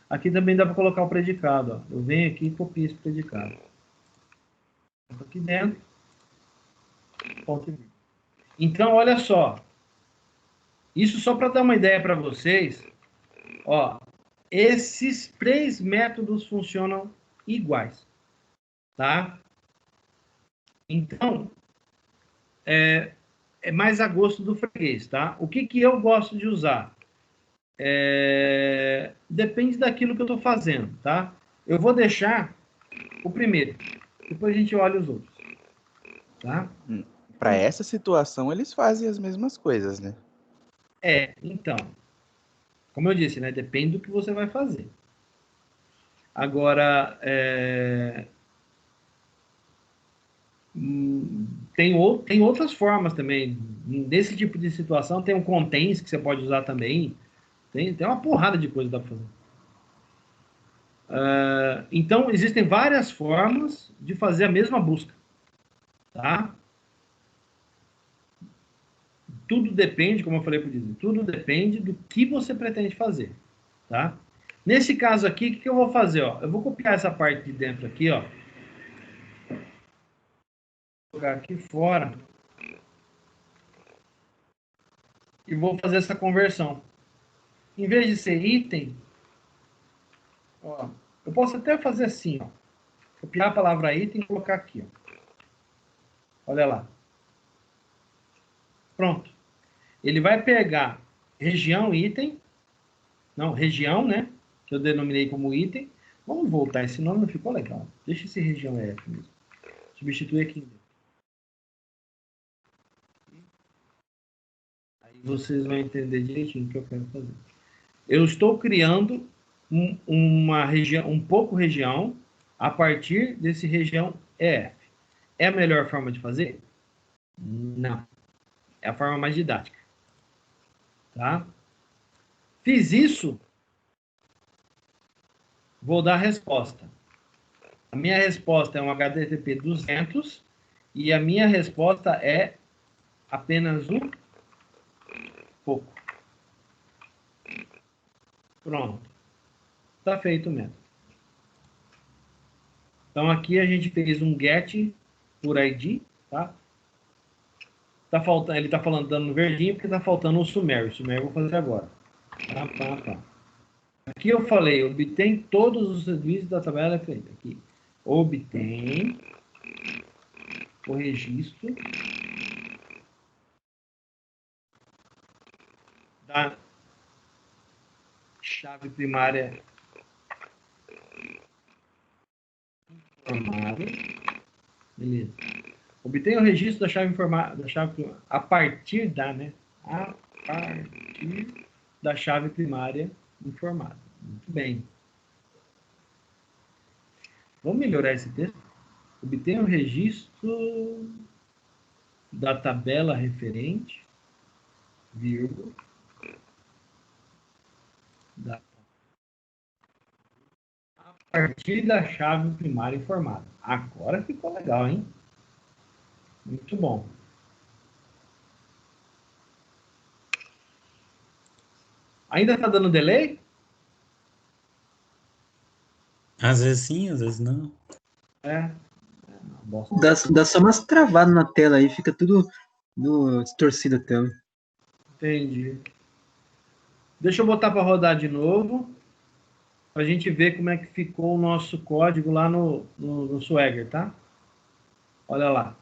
Aqui também dá para colocar o predicado. Ó. Eu venho aqui e copio esse predicado. Aqui dentro. Ponto e vírgula. Então, olha só. Isso só para dar uma ideia para vocês. Ó, esses 3 métodos funcionam iguais. Tá? Então, é mais a gosto do freguês, tá? O que eu gosto de usar? Depende daquilo que eu estou fazendo, tá? Eu vou deixar o primeiro, depois a gente olha os outros, tá? Para essa situação, eles fazem as mesmas coisas, né? Então, como eu disse, né? Depende do que você vai fazer. Agora, tem outras formas também. Desse tipo de situação, tem um contains que você pode usar também. Tem uma porrada de coisa que dá para fazer. Então, existem várias formas de fazer a mesma busca. Tá? Tudo depende, como eu falei para o Disney, tudo depende do que você pretende fazer. Tá? Nesse caso aqui, o que eu vou fazer? Ó? Eu vou copiar essa parte de dentro aqui, ó. Vou jogar aqui fora. E vou fazer essa conversão. Em vez de ser item, ó, eu posso até fazer assim, ó. Copiar a palavra item e colocar aqui, ó. Olha lá. Pronto. Ele vai pegar região item, não, região, né? Que eu denominei como item. Vamos voltar, esse nome não ficou legal. Deixa esse região F mesmo. Substitui aqui. Aí vocês vão entender direitinho o que eu quero fazer. Eu estou criando uma região, um pouco região, a partir desse região EF. É a melhor forma de fazer? Não. É a forma mais didática. Tá? Fiz isso, vou dar a resposta. A minha resposta é um HTTP 200 e a minha resposta é apenas um pouco. Pronto. Está feito o método. Então, aqui a gente fez um get por ID, tá? Ele está falando dando no verdinho porque está faltando o sumério. O sumério eu vou fazer agora. Tá. Aqui eu falei, obtém todos os serviços da tabela referente. Aqui, obtém o registro da chave primária informada. Beleza. Obtém o registro da chave informada, a partir da, né? A partir da chave primária informada. Muito bem. Vamos melhorar esse texto? Obtém o registro da tabela referente, vírgula, a partir da chave primária informada. Agora ficou legal, hein? Muito bom. Ainda está dando delay? Às vezes sim, às vezes não. Bosta. Dá só umas travadas na tela aí, fica tudo distorcido a tela. Entendi. Deixa eu botar para rodar de novo, para a gente ver como é que ficou o nosso código lá no Swagger, tá? Olha lá.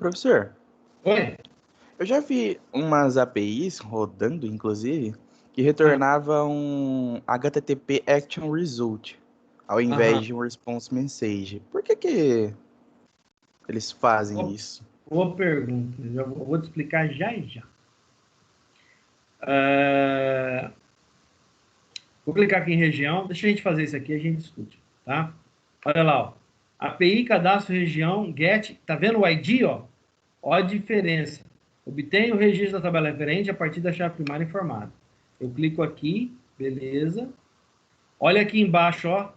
professor, Oi? eu já vi umas APIs rodando, inclusive, que retornavam um HTTP Action Result, ao invés Aham. de um Response Message. Por que eles fazem isso? Boa pergunta. Vou te explicar já e já. É, Vou clicar aqui em região. Deixa a gente fazer isso aqui, a gente discute, tá? Olha lá, ó. API, cadastro, região, get. Tá vendo o ID, ó? Ó a diferença. Obtém o registro da tabela referente a partir da chave primária informada. Eu clico aqui, beleza. Olha aqui embaixo, ó.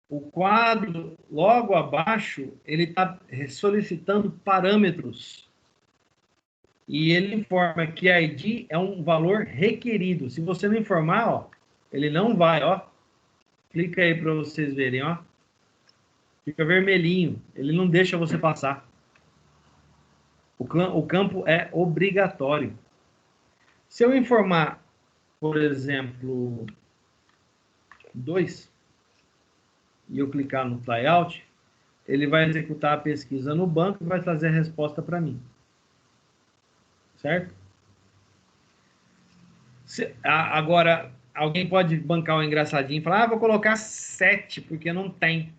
O quadro logo abaixo, ele está solicitando parâmetros. E ele informa que ID é um valor requerido. Se você não informar, ó, ele não vai, ó. Clica aí para vocês verem, ó. Fica vermelhinho. Ele não deixa você passar. O campo é obrigatório. Se eu informar, por exemplo, 2, e eu clicar no flyout, ele vai executar a pesquisa no banco e vai trazer a resposta para mim. Certo? Agora, alguém pode bancar um engraçadinho e falar, vou colocar 7, porque não tem.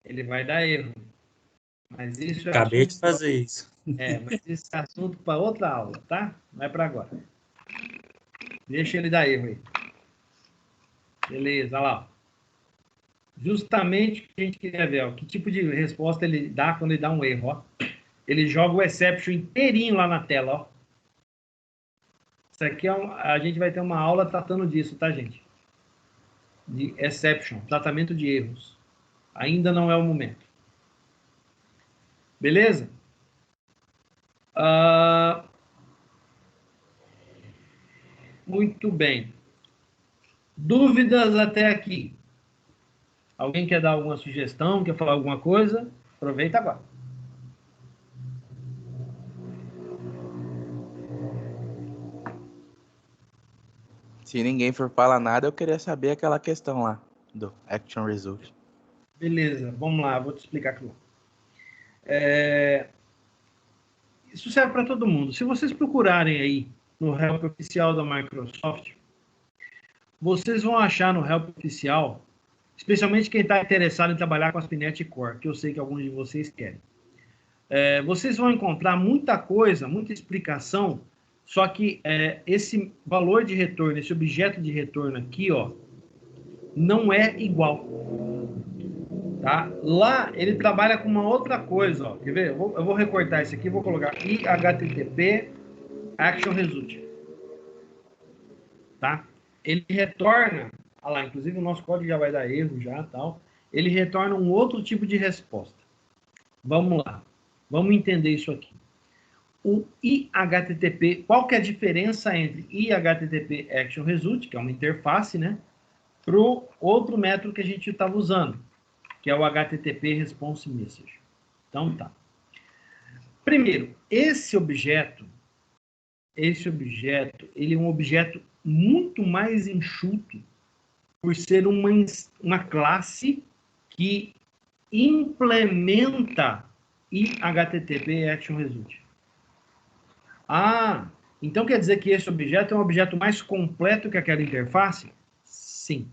Ele vai dar erro. Mas isso é Acabei de fazer isso. mas isso é assunto para outra aula, tá? Não é para agora. Deixa ele dar erro aí. Beleza, olha lá. Justamente o que a gente queria ver, ó, que tipo de resposta ele dá quando ele dá um erro, ó. Ele joga o exception inteirinho lá na tela, ó. Isso aqui a gente vai ter uma aula tratando disso, tá, gente? De exception, tratamento de erros. Ainda não é o momento. Beleza? Muito bem. Dúvidas até aqui? Alguém quer dar alguma sugestão? Quer falar alguma coisa? Aproveita agora. Se ninguém for falar nada, eu queria saber aquela questão lá do Action Result. Beleza, vamos lá, vou te explicar aqui. Isso serve para todo mundo. Se vocês procurarem aí no help oficial da Microsoft, vocês vão achar no help oficial, especialmente quem está interessado em trabalhar com a Spinet Core, que eu sei que alguns de vocês querem. Vocês vão encontrar muita coisa, muita explicação, só que esse valor de retorno, esse objeto de retorno aqui, ó, não é igual. Tá? Lá ele trabalha com uma outra coisa, ó. Quer ver? Eu vou recortar isso aqui, vou colocar HTTP Action Result. Tá? Ele retorna, olha lá, inclusive o nosso código já vai dar erro já, tal. Ele retorna um outro tipo de resposta. Vamos lá. Vamos entender isso aqui. O IHTTP, qual que é a diferença entre IHTTP Action Result, que é uma interface, né, para o outro método que a gente estava usando, que é o HTTP Response Message. Então, tá. Primeiro, esse objeto, ele é um objeto muito mais enxuto por ser uma classe que implementa IHTTP Action Result. Ah, então quer dizer que esse objeto é um objeto mais completo que aquela interface? Sim,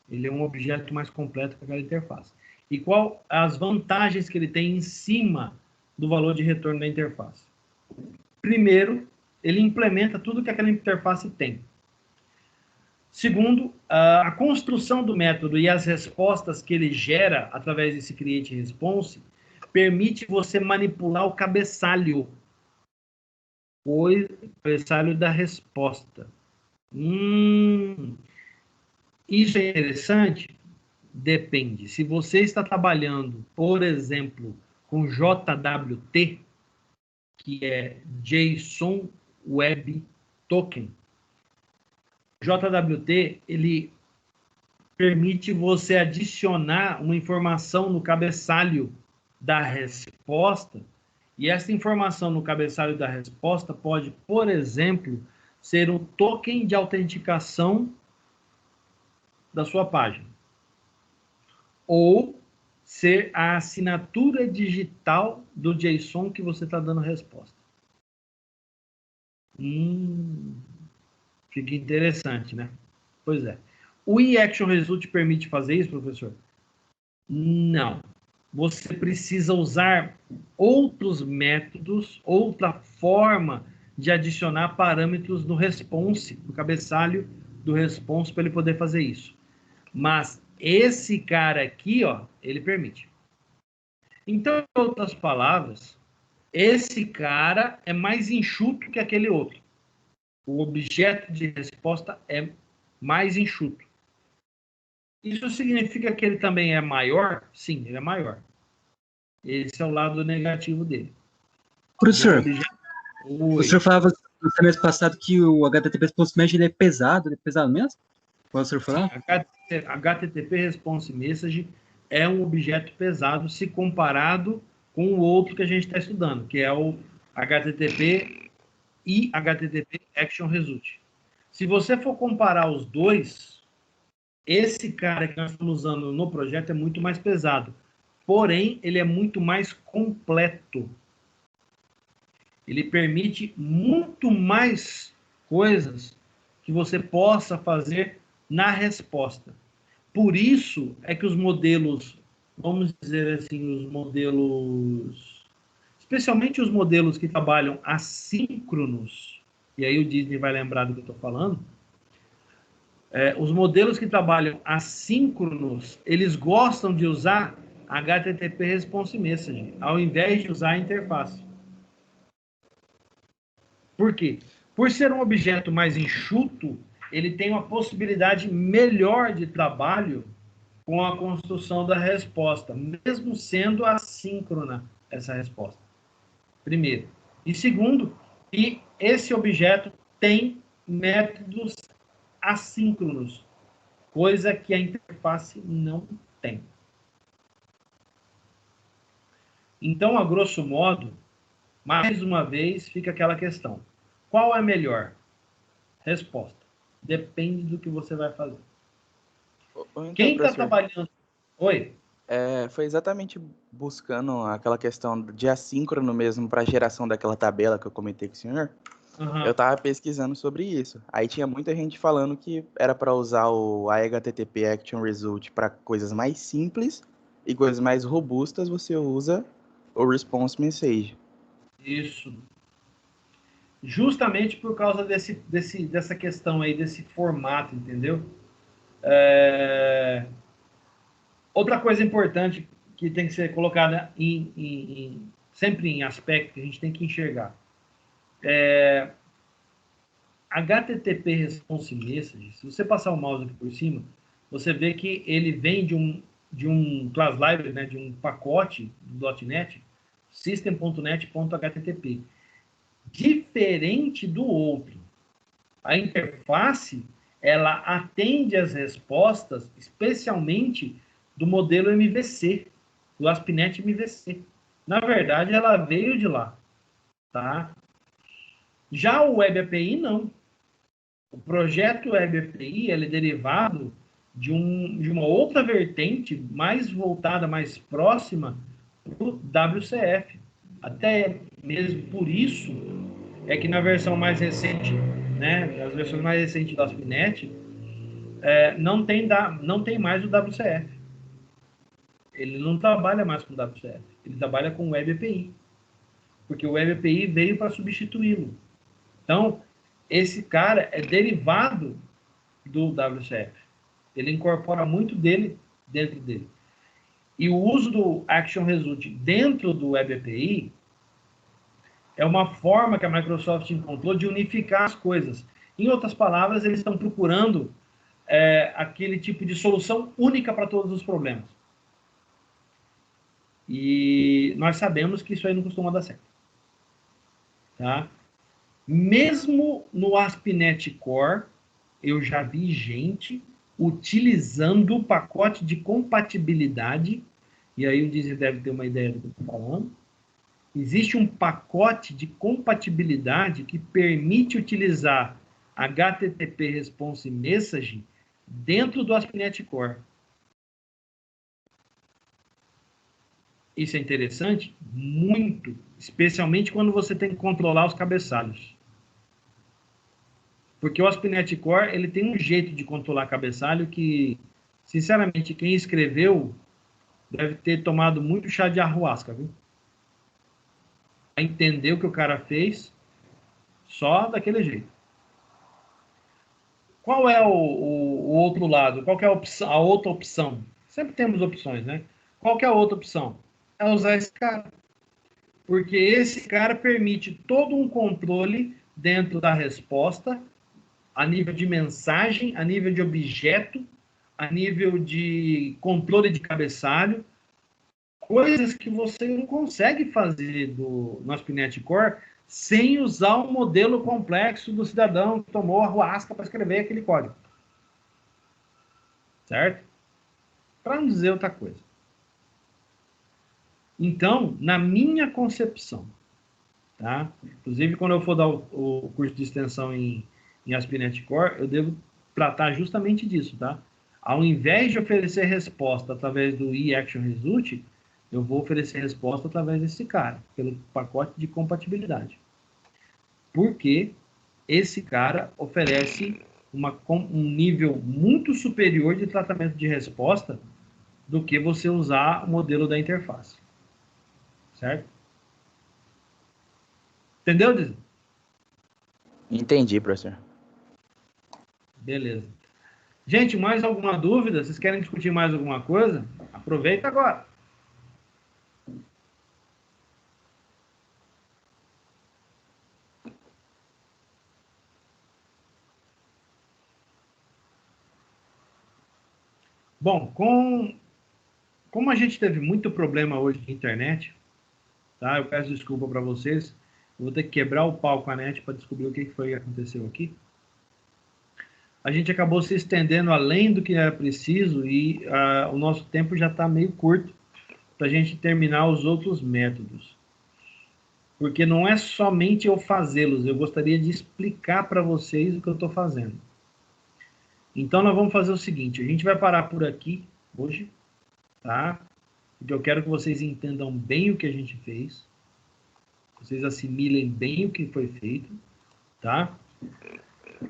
ele é um objeto mais completo que aquela interface. E qual as vantagens que ele tem em cima do valor de retorno da interface? Primeiro, ele implementa tudo que aquela interface tem. Segundo, a construção do método e as respostas que ele gera através desse create response permite você manipular o cabeçalho, o cabeçalho da resposta. Isso é interessante? Depende. Se você está trabalhando, por exemplo, com JWT, que é JSON Web Token, JWT, ele permite você adicionar uma informação no cabeçalho da resposta, e essa informação no cabeçalho da resposta pode, por exemplo, ser um token de autenticação da sua página. Ou ser a assinatura digital do JSON que você está dando resposta. Fica interessante, né? Pois é. O eActionResult permite fazer isso, professor? Não. Você precisa usar outros métodos, outra forma de adicionar parâmetros no response, no cabeçalho do response, para ele poder fazer isso. Mas esse cara aqui, ó, ele permite. Então, em outras palavras, esse cara é mais enxuto que aquele outro. O objeto de resposta é mais enxuto. Isso significa que ele também é maior? Sim, ele é maior. Esse é o lado negativo dele. Professor, o senhor falava no semestre passado que o HTTP Response Message ele é pesado mesmo? Pode o senhor falar? HTTP Response Message é um objeto pesado se comparado com o outro que a gente está estudando, que é o HTTP e HTTP Action Result. Se você for comparar os dois, esse cara que nós estamos usando no projeto é muito mais pesado. Porém, ele é muito mais completo. Ele permite muito mais coisas que você possa fazer na resposta. Por isso é que os modelos, vamos dizer assim, os modelos, especialmente os modelos que trabalham assíncronos, e aí o Disney vai lembrar do que eu estou falando, os modelos que trabalham assíncronos, eles gostam de usar HTTP Response Message, ao invés de usar a interface. Por quê? Por ser um objeto mais enxuto, ele tem uma possibilidade melhor de trabalho com a construção da resposta, mesmo sendo assíncrona essa resposta. Primeiro. E segundo, que esse objeto tem métodos assíncronos, coisa que a interface não tem. Então, a grosso modo, mais uma vez, fica aquela questão. Qual é melhor? Resposta. Depende do que você vai fazer. Então, quem está trabalhando... Oi? Foi exatamente buscando aquela questão de assíncrono mesmo para a geração daquela tabela que eu comentei com o senhor. Uhum. Eu estava pesquisando sobre isso. Aí tinha muita gente falando que era para usar o HTTP Action Result para coisas mais simples e coisas mais robustas você usa o Response Message. Isso. Justamente por causa dessa questão aí, desse formato, entendeu? Outra coisa importante que tem que ser colocada sempre em aspecto que a gente tem que enxergar. HTTP Response Message, se você passar o mouse aqui por cima, você vê que ele vem de um class library, né, de um pacote do .NET, system.net.http. Diferente do outro. A interface, ela atende às respostas, especialmente do modelo MVC, do ASP.NET MVC. Na verdade, ela veio de lá. Tá? Já o Web API, não. O projeto Web API ele é derivado de uma outra vertente mais voltada, mais próxima do WCF. Até mesmo por isso é que na versão mais recente, né, as versões mais recentes do ASP.NET, não tem mais o WCF. Ele não trabalha mais com o WCF. Ele trabalha com o Web API. Porque o Web API veio para substituí-lo. Então, esse cara é derivado do WCF. Ele incorpora muito dele dentro dele. E o uso do Action Result dentro do Web API é uma forma que a Microsoft encontrou de unificar as coisas. Em outras palavras, eles estão procurando aquele tipo de solução única para todos os problemas. E nós sabemos que isso aí não costuma dar certo. Tá? Mesmo no ASP.NET Core, eu já vi gente utilizando o pacote de compatibilidade, e aí o Disney deve ter uma ideia do que eu estou falando. Existe um pacote de compatibilidade que permite utilizar HTTP Response Message dentro do ASP.NET Core. isso é interessante? Muito, especialmente quando você tem que controlar os cabeçalhos. Porque o ASP.NET Core, ele tem um jeito de controlar cabeçalho que, sinceramente, quem escreveu deve ter tomado muito chá de ayahuasca, viu? Pra entender o que o cara fez só daquele jeito. Qual é o outro lado? Qual que é a outra opção? Sempre temos opções, né? Qual que é a outra opção? É usar esse cara. Porque esse cara permite todo um controle dentro da resposta, a nível de mensagem, a nível de objeto, a nível de controle de cabeçalho, coisas que você não consegue fazer no ASP.NET Core sem usar um modelo complexo do cidadão que tomou a ayahuasca para escrever aquele código. Certo? Para não dizer outra coisa. Então, na minha concepção, tá? Inclusive, quando eu for dar o curso de extensão em ASP.NET Core, eu devo tratar justamente disso, tá? Ao invés de oferecer resposta através do eActionResult, eu vou oferecer resposta através desse cara, pelo pacote de compatibilidade. Porque esse cara oferece um nível muito superior de tratamento de resposta do que você usar o modelo da interface. Certo? Entendeu, Dizzy? Entendi, professor. Beleza. Gente, mais alguma dúvida? Vocês querem discutir mais alguma coisa? Aproveita agora. Bom, como a gente teve muito problema hoje de internet, tá? Eu peço desculpa para vocês. Eu vou ter que quebrar o pau com a net para descobrir o que foi que aconteceu aqui. A gente acabou se estendendo além do que era preciso e o nosso tempo já está meio curto para a gente terminar os outros métodos. Porque não é somente eu fazê-los, eu gostaria de explicar para vocês o que eu estou fazendo. Então, nós vamos fazer o seguinte, a gente vai parar por aqui hoje, tá? Porque eu quero que vocês entendam bem o que a gente fez, vocês assimilem bem o que foi feito, tá?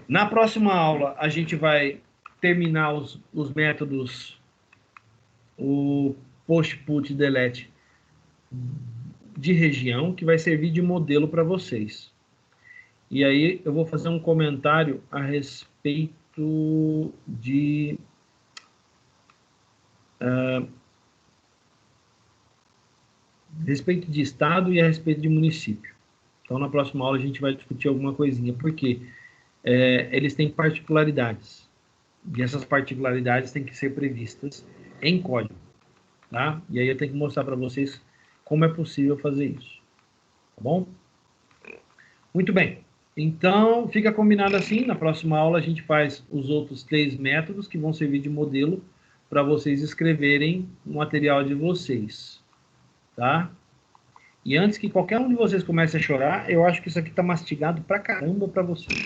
Na próxima aula, a gente vai terminar os métodos, o post, put, delete de região, que vai servir de modelo para vocês. E aí, eu vou fazer um comentário a respeito de estado e a respeito de município. Então, na próxima aula, a gente vai discutir alguma coisinha, porque eles têm particularidades. E essas particularidades têm que ser previstas em código. Tá? E aí, eu tenho que mostrar para vocês como é possível fazer isso. Tá bom? Muito bem. Então, fica combinado assim, na próxima aula a gente faz os outros 3 métodos que vão servir de modelo para vocês escreverem o material de vocês, tá? E antes que qualquer um de vocês comece a chorar, eu acho que isso aqui está mastigado pra caramba para vocês.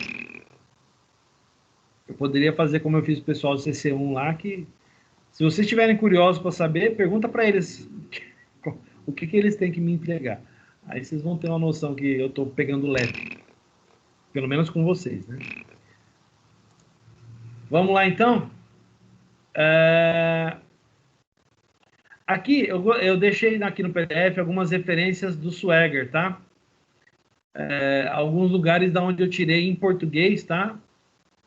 Eu poderia fazer como eu fiz o pessoal do CC1 lá, que se vocês estiverem curiosos para saber, pergunta para eles o que eles têm que me entregar. Aí vocês vão ter uma noção que eu estou pegando leve. Pelo menos com vocês, né? Vamos lá, então? Aqui, eu deixei aqui no PDF algumas referências do Swagger, tá? Alguns lugares da onde eu tirei em português, tá?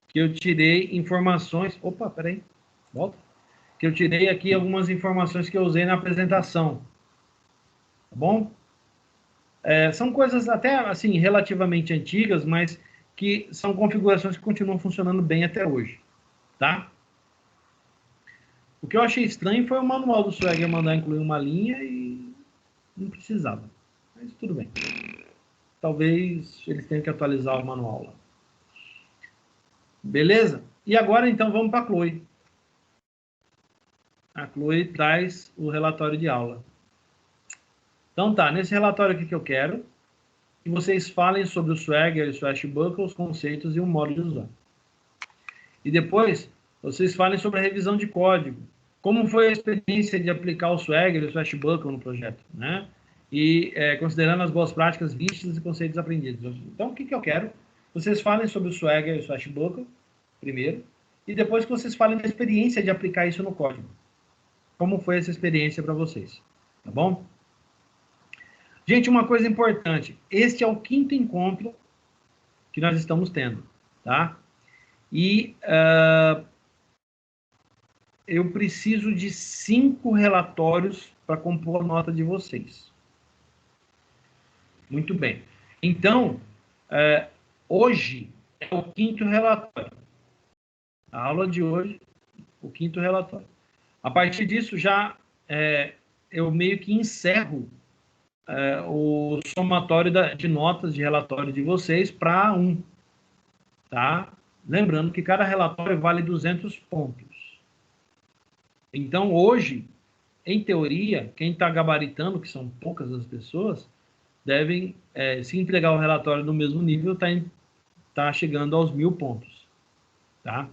Que eu tirei informações... Opa, peraí. Volta. Que eu tirei aqui algumas informações que eu usei na apresentação. Tá bom? São coisas até, assim, relativamente antigas, mas que são configurações que continuam funcionando bem até hoje, tá? O que eu achei estranho foi o manual do Swagger mandar incluir uma linha e não precisava. Mas tudo bem. Talvez eles tenham que atualizar o manual lá. Beleza? E agora, então, vamos para a Chloe. A Chloe traz o relatório de aula. Então tá, nesse relatório aqui que eu quero que vocês falem sobre o Swagger, o Swashbuckle, os conceitos e o modo de usar. E depois, vocês falem sobre a revisão de código. Como foi a experiência de aplicar o Swagger e o Swashbuckle no projeto, né? E considerando as boas práticas vistas e conceitos aprendidos. Então, o que eu quero? Vocês falem sobre o Swagger e o Swashbuckle, primeiro, e depois que vocês falem da experiência de aplicar isso no código. Como foi essa experiência para vocês, tá bom? Gente, uma coisa importante. Este é o 5º encontro que nós estamos tendo, tá? E eu preciso de 5 relatórios para compor a nota de vocês. Muito bem. Então, hoje é o 5º relatório. A aula de hoje, o 5º relatório. A partir disso, já eu meio que encerro o somatório de notas de relatório de vocês para 1. Tá? Lembrando que cada relatório vale 200 pontos. Então, hoje, em teoria, quem está gabaritando, que são poucas as pessoas, devem, se entregar o relatório no mesmo nível, tá chegando aos 1000 pontos. Tá?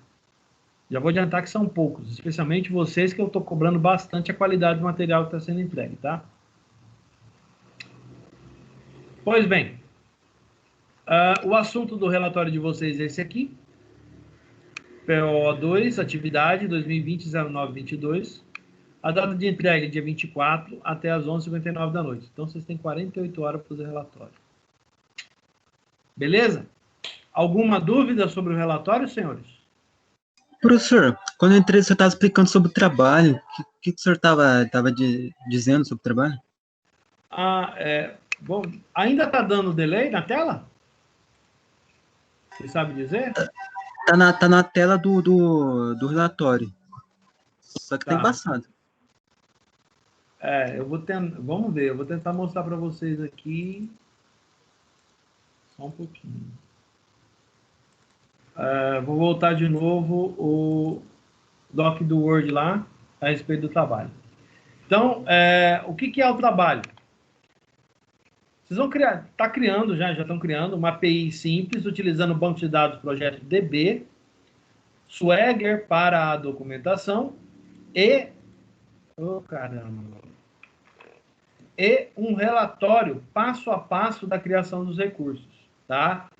Já vou adiantar que são poucos, especialmente vocês, que eu estou cobrando bastante a qualidade do material que está sendo entregue, tá? Pois bem, o assunto do relatório de vocês é esse aqui. PO2, atividade 2020-09-22. A data de entrega é dia 24 até as 11h59 da noite. Então, vocês têm 48 horas para fazer relatório. Beleza? Alguma dúvida sobre o relatório, senhores? Professor, quando eu entrei, você estava explicando sobre o trabalho. O que o senhor estava dizendo sobre o trabalho? Bom, ainda está dando delay na tela? Você sabe dizer? Tá na tela do relatório. Só que tá embaçado. Eu vou tentar. Vamos ver, eu vou tentar mostrar para vocês aqui. Só um pouquinho. Vou voltar de novo o doc do Word lá, a respeito do trabalho. Então, o que é o trabalho? Vocês vão criar, já estão criando uma API simples, utilizando o banco de dados projeto DB, Swagger para a documentação e um relatório passo a passo da criação dos recursos, tá?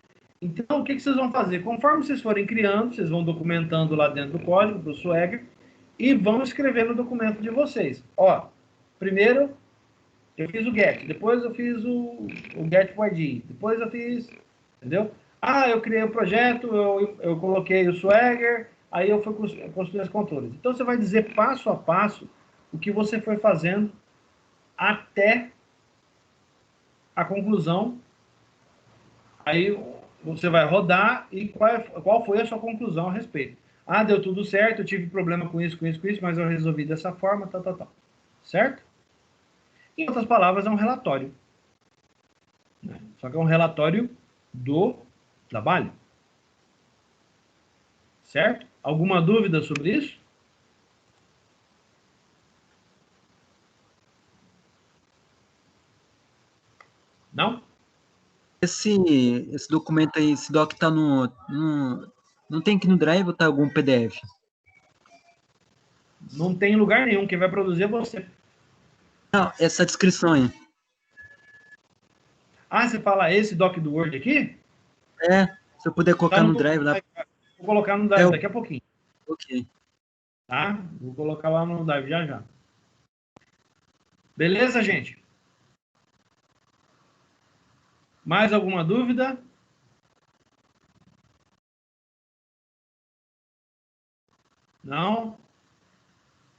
Então, o que vocês vão fazer? Conforme vocês forem criando, vocês vão documentando lá dentro do código, do Swagger, e vão escrever no documento de vocês. Ó, primeiro, eu fiz o get, depois eu fiz o get ID, depois eu fiz, entendeu? Eu criei o projeto, eu coloquei o Swagger, aí eu fui construir os controles. Então, você vai dizer passo a passo o que você foi fazendo até a conclusão. Aí você vai rodar e qual foi a sua conclusão a respeito. Deu tudo certo, eu tive problema com isso, mas eu resolvi dessa forma, tal. Certo? Em outras palavras, é um relatório. Né? Só que é um relatório do trabalho. Certo? Alguma dúvida sobre isso? Não? Esse documento aí, esse doc tá não tem aqui no Drive ou tá algum PDF? Não tem lugar nenhum, quem vai produzir é você. Não, essa descrição aí. Você fala esse doc do Word aqui? Se eu puder colocar no Drive lá. Vou colocar no Drive daqui a pouquinho. Ok. Tá? Vou colocar lá no Drive já. Beleza, gente? Mais alguma dúvida? Não?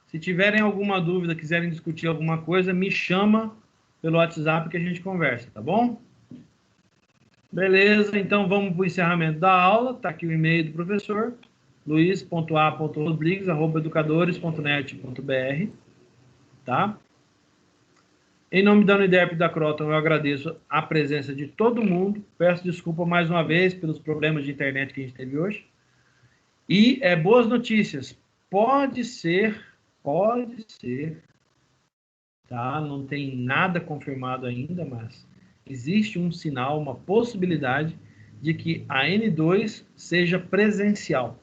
Se tiverem alguma dúvida, quiserem discutir alguma coisa, me chama pelo WhatsApp que a gente conversa, tá bom? Beleza, então vamos para o encerramento da aula. Está aqui o e-mail do professor, luiz.a.rodrigues@educadores.net.br, tá? Em nome da Uniderp e da Croton, eu agradeço a presença de todo mundo. Peço desculpa mais uma vez pelos problemas de internet que a gente teve hoje. E boas notícias. Pode ser, tá? Não tem nada confirmado ainda, mas existe um sinal, uma possibilidade de que a N2 seja presencial,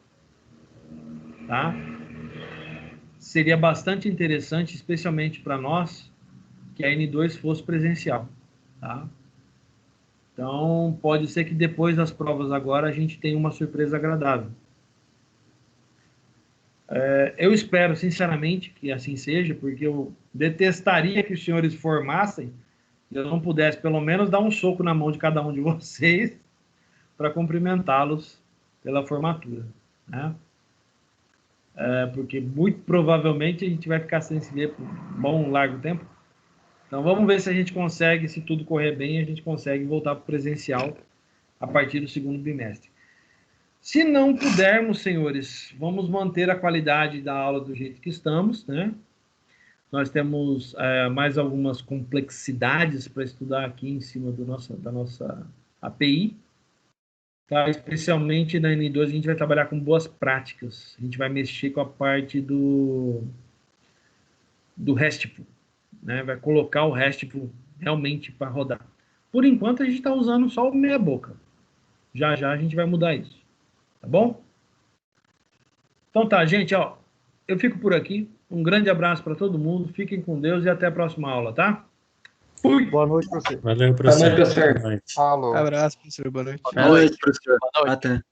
tá? seria bastante interessante, especialmente para nós, que a N2 fosse presencial, tá? Então, pode ser que depois das provas agora a gente tenha uma surpresa agradável. Eu espero, sinceramente, que assim seja, porque eu detestaria que os senhores formassem e eu não pudesse, pelo menos, dar um soco na mão de cada um de vocês para cumprimentá-los pela formatura, né? Porque muito provavelmente a gente vai ficar sem se ver por um bom largo tempo. Então vamos ver se a gente consegue, se tudo correr bem, a gente consegue voltar para o presencial a partir do segundo bimestre. Se não pudermos, senhores, vamos manter a qualidade da aula do jeito que estamos, né? Nós temos mais algumas complexidades para estudar aqui em cima da nossa API. Tá? Especialmente na N2 a gente vai trabalhar com boas práticas. A gente vai mexer com a parte do RESTful, né? Vai colocar o RESTful realmente para rodar. Por enquanto a gente está usando só o meia boca. Já já a gente vai mudar isso. Tá bom? Então tá, gente, ó. Eu fico por aqui. Um grande abraço para todo mundo. Fiquem com Deus e até a próxima aula, tá? Fui! Boa noite, professor. Valeu, professor. Boa noite, professor. Boa noite. Falou. Abraço, professor. Boa noite. Boa Boa noite, professor. Boa noite. Até.